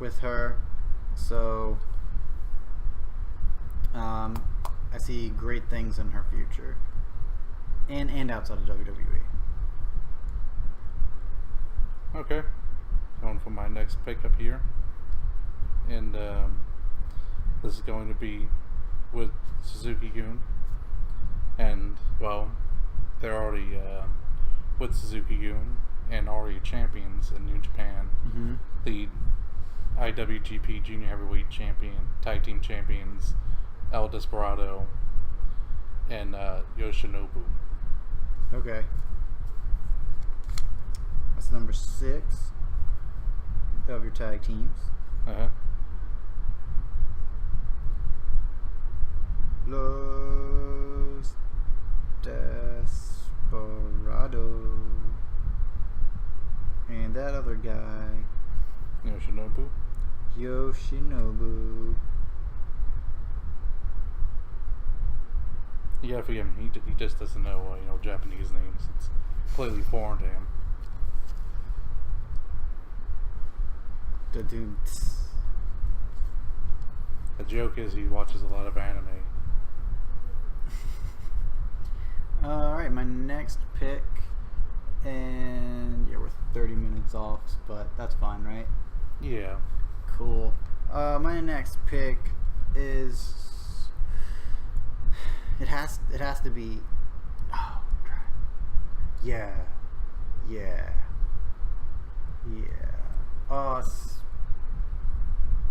with her, so I see great things in her future, and outside of WWE. Okay, going for my next pickup here, and this is going to be with Suzuki-gun, and well, they're already with Suzuki-gun and already champions in New Japan. Mm-hmm. The IWGP Junior Heavyweight Champion, Tag Team Champions, El Desperado, and Yoshinobu. Okay. That's number 6 of your tag teams. Uh-huh. Los Desperado. And that other guy. Yoshinobu. You gotta forgive him. He just doesn't know Japanese names. It's completely foreign to him. The joke is he watches a lot of anime. Alright, my next pick, and yeah, we're 30 minutes off, but that's fine, right? Yeah. Cool. My next pick is it has to be yeah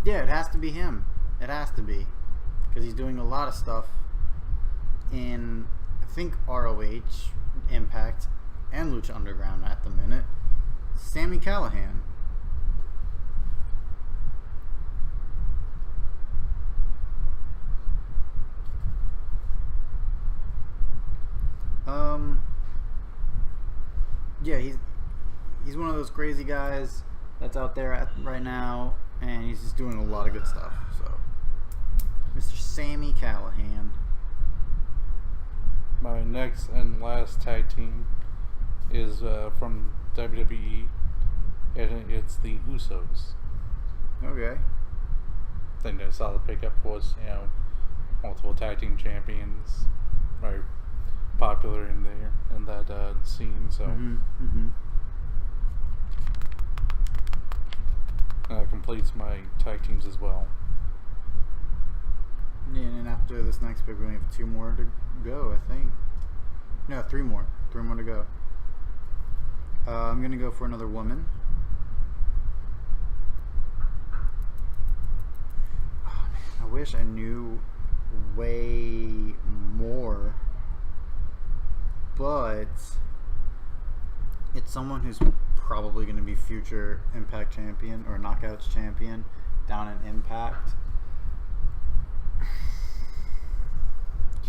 it has to be him. It has to be, because he's doing a lot of stuff in, I think, ROH, Impact, and Lucha Underground at the minute. Sami Callihan. Yeah, he's one of those crazy guys that's out there right now, and he's just doing a lot of good stuff. So, Mr. Sami Callihan. My next and last tag team is from WWE, and it's the Usos. Okay. I think a solid pickup was, multiple tag team champions, very popular in that scene. So that completes my tag teams as well. Yeah, and then after this next pick, we only have 2 more to go, I think. No, 3 more. 3 more to go. I'm going to go for another woman. Oh, man, I wish I knew way more. But it's someone who's probably going to be future Impact champion or Knockouts champion down in Impact.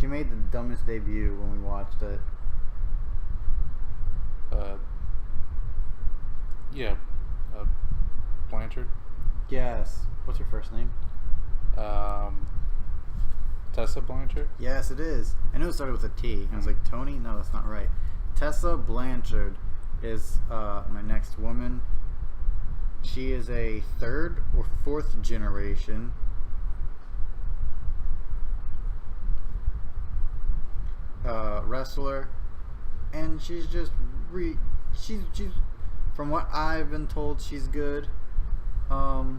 She made the dumbest debut when we watched it. Blanchard. Yes. What's her first name? Tessa Blanchard. Yes, it is. I knew it started with a T. I was like, Tony? No, that's not right. Tessa Blanchard is my next woman. She is a 3rd or 4th generation wrestler, and she's just she's from what I've been told, she's good. So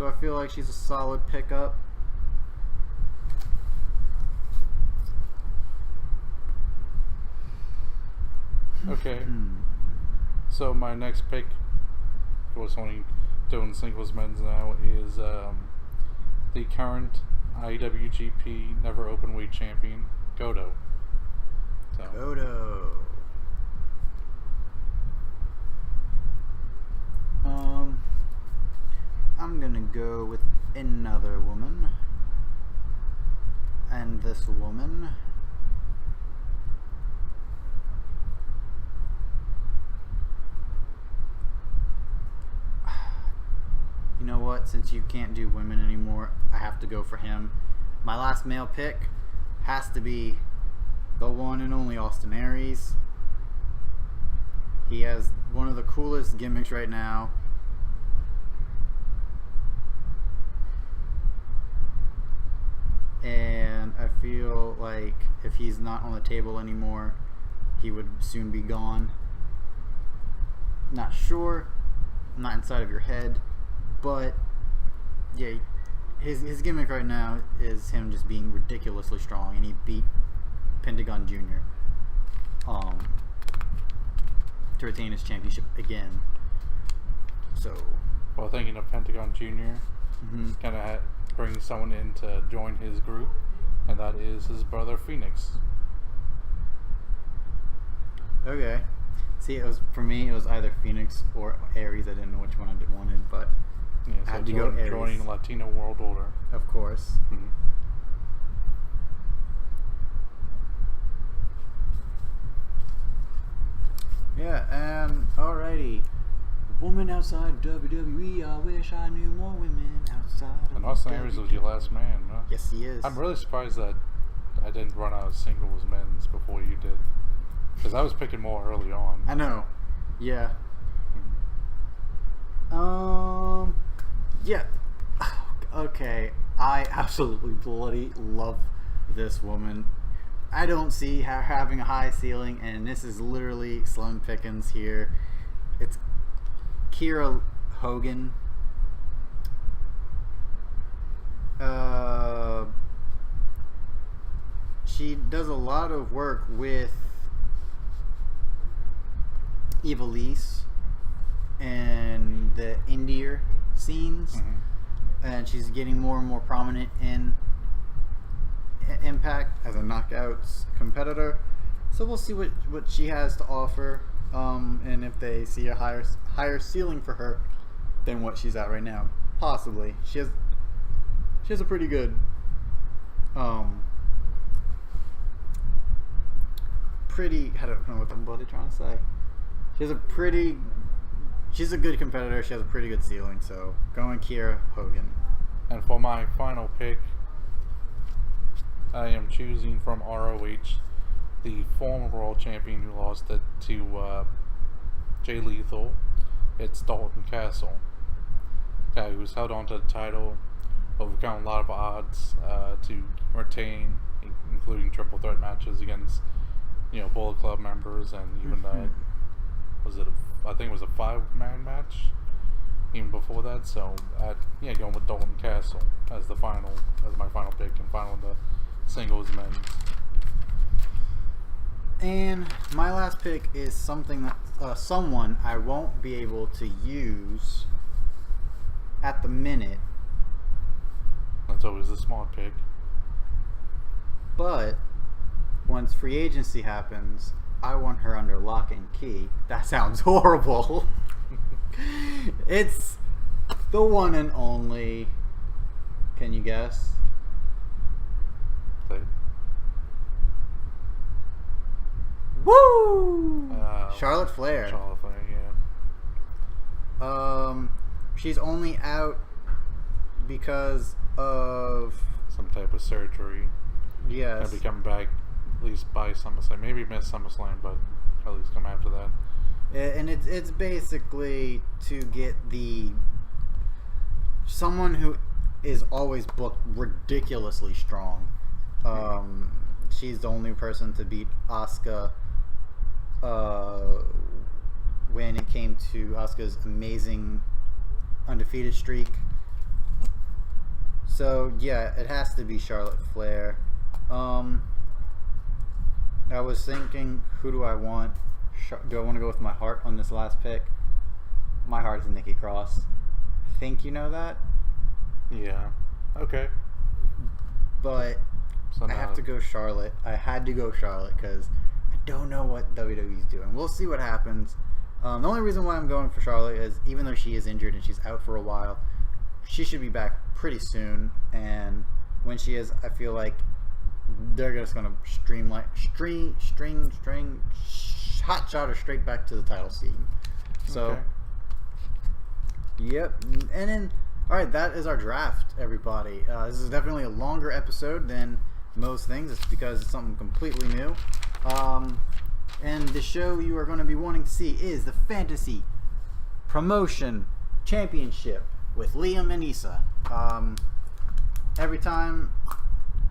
I feel like she's a solid pickup. Okay. So my next pick, was only doing singles men's now, is the current IWGP Never Openweight Champion, Goto. So. Goto. I'm gonna go with another woman. And this woman, you know what, since you can't do women anymore, I have to go for him. My last male pick has to be the one and only Austin Aries. He has one of the coolest gimmicks right now. And I feel like if he's not on the table anymore, he would soon be gone. Not sure. Not inside of your head. But, yeah, his gimmick right now is him just being ridiculously strong. And he beat Pentagon Jr. To retain his championship again. So, well, thinking of Pentagon Jr., kind of bring someone in to join his group, and that is his brother Phoenix. Okay. See, for me, it was either Phoenix or Aries. I didn't know which one I wanted, but yeah, so I had to go Aries. Joining Latino World Order. Of course. Mm-hmm. Yeah, alrighty. Woman outside WWE, I wish I knew more women outside of And Austin Aries was your last man, huh? Yes, he is. I'm really surprised that I didn't run out of singles men's before you did. Because I was picking more early on. I know. Yeah. Yeah. Okay. I absolutely bloody love this woman. I don't see her having a high ceiling, and this is literally slim pickings here. It's Kiera Hogan. She does a lot of work with Ivelisse and the indie scenes, and she's getting more and more prominent in Impact as a knockouts competitor. So we'll see what she has to offer, and if they see a higher ceiling for her than what she's at right now. Possibly. She has a pretty good I don't know what I'm bloody trying to say. She's a good competitor. She has a pretty good ceiling. So going Kiera Hogan. And for my final pick, I am choosing from ROH the former world champion who lost it to Jay Lethal. It's Dalton Castle. Guy who's held on to the title, overcome a lot of odds to retain, including triple threat matches against, Bullet Club members, and even I think it was a 5-man match even before that. So going with Dalton Castle as my final pick and final of the singles men. And my last pick is something that someone I won't be able to use at the minute. That's always a smart pick. But once free agency happens, I want her under lock and key. That sounds horrible. It's the one and only. Can you guess? Woo! Charlotte Flair. Charlotte Flair, yeah. She's only out because of some type of surgery. Yes. Gonna be coming back at least by SummerSlam. Maybe miss SummerSlam, but at least come after that. And it's basically to get someone who is always booked ridiculously strong. She's the only person to beat Asuka when it came to Asuka's amazing undefeated streak. So yeah, it has to be Charlotte Flair. I was thinking, who do I want? Do I want to go with my heart on this last pick? My heart is Nikki Cross. I think you know that. Yeah. Okay. But I have to go Charlotte. I had to go Charlotte because I don't know what WWE's doing. We'll see what happens. The only reason why I'm going for Charlotte is even though she is injured and she's out for a while, she should be back pretty soon. And when she is, I feel like they're just going to hot shot her straight back to the title scene. So, Okay. Yep. And then, all right, that is our draft, everybody. This is definitely a longer episode than most things. It's because it's something completely new. And the show you are going to be wanting to see is the Fantasy Promotion Championship with Liam and Issa. Every time,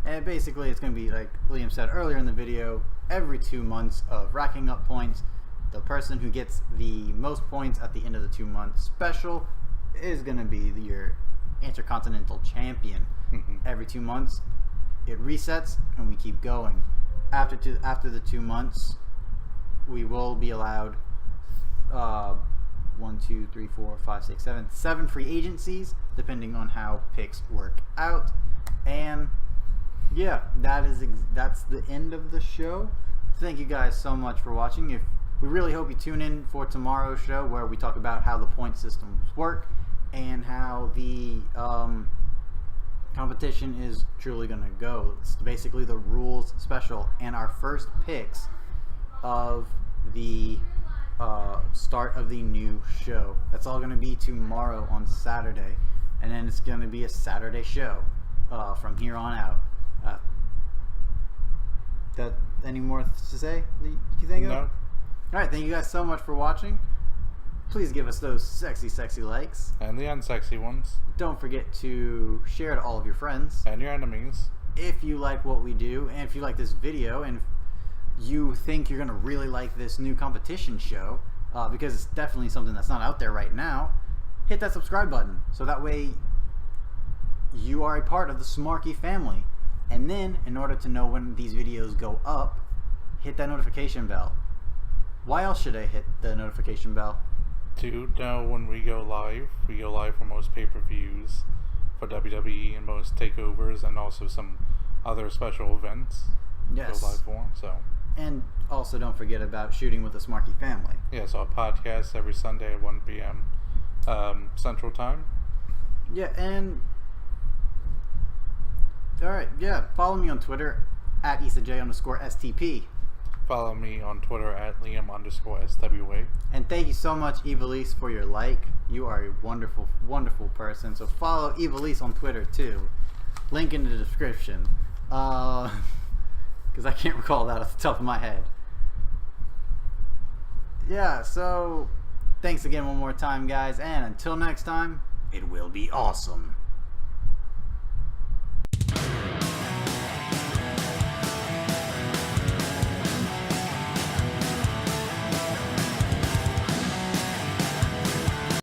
and basically it's going to be like Liam said earlier in the video, every 2 months of racking up points. The person who gets the most points at the end of the 2 months special is going to be your Intercontinental Champion. Every 2 months, it resets and we keep going. After the 2 months, we will be allowed 7 free agencies, depending on how picks work out. And yeah, that's the end of the show. Thank you guys so much for watching. We really hope you tune in for tomorrow's show where we talk about how the point systems work and how the competition is truly going to go. It's basically the rules special and our first picks of the start of the new show. That's all going to be tomorrow on Saturday, and then it's going to be a Saturday show from here on out. That any more to say? You think of? No. All right, thank you guys so much for watching. Please give us those sexy likes. And the unsexy ones. Don't forget to share to all of your friends. And your enemies. If you like what we do, and if you like this video, and if you think you're going to really like this new competition show, because it's definitely something that's not out there right now, hit that subscribe button. So that way you are a part of the Smarky family. And then, in order to know when these videos go up, hit that notification bell. Why else should I hit the notification bell? To know when we go live for most pay-per-views, for WWE and most takeovers, and also some other special events. Yes. Go live for. So. And also don't forget about Shooting with the Smarky Family. Yeah, so a podcast every Sunday at 1 p.m. Central Time. Yeah, and alright, yeah, follow me on Twitter at IsaJ_STP. Follow me on Twitter at Liam_SWA. And thank you so much, Evilise, for your like. You are a wonderful, wonderful person. So follow Evilise on Twitter too. Link in the description. Because I can't recall that off the top of my head. Yeah, so thanks again one more time, guys. And until next time, it will be awesome.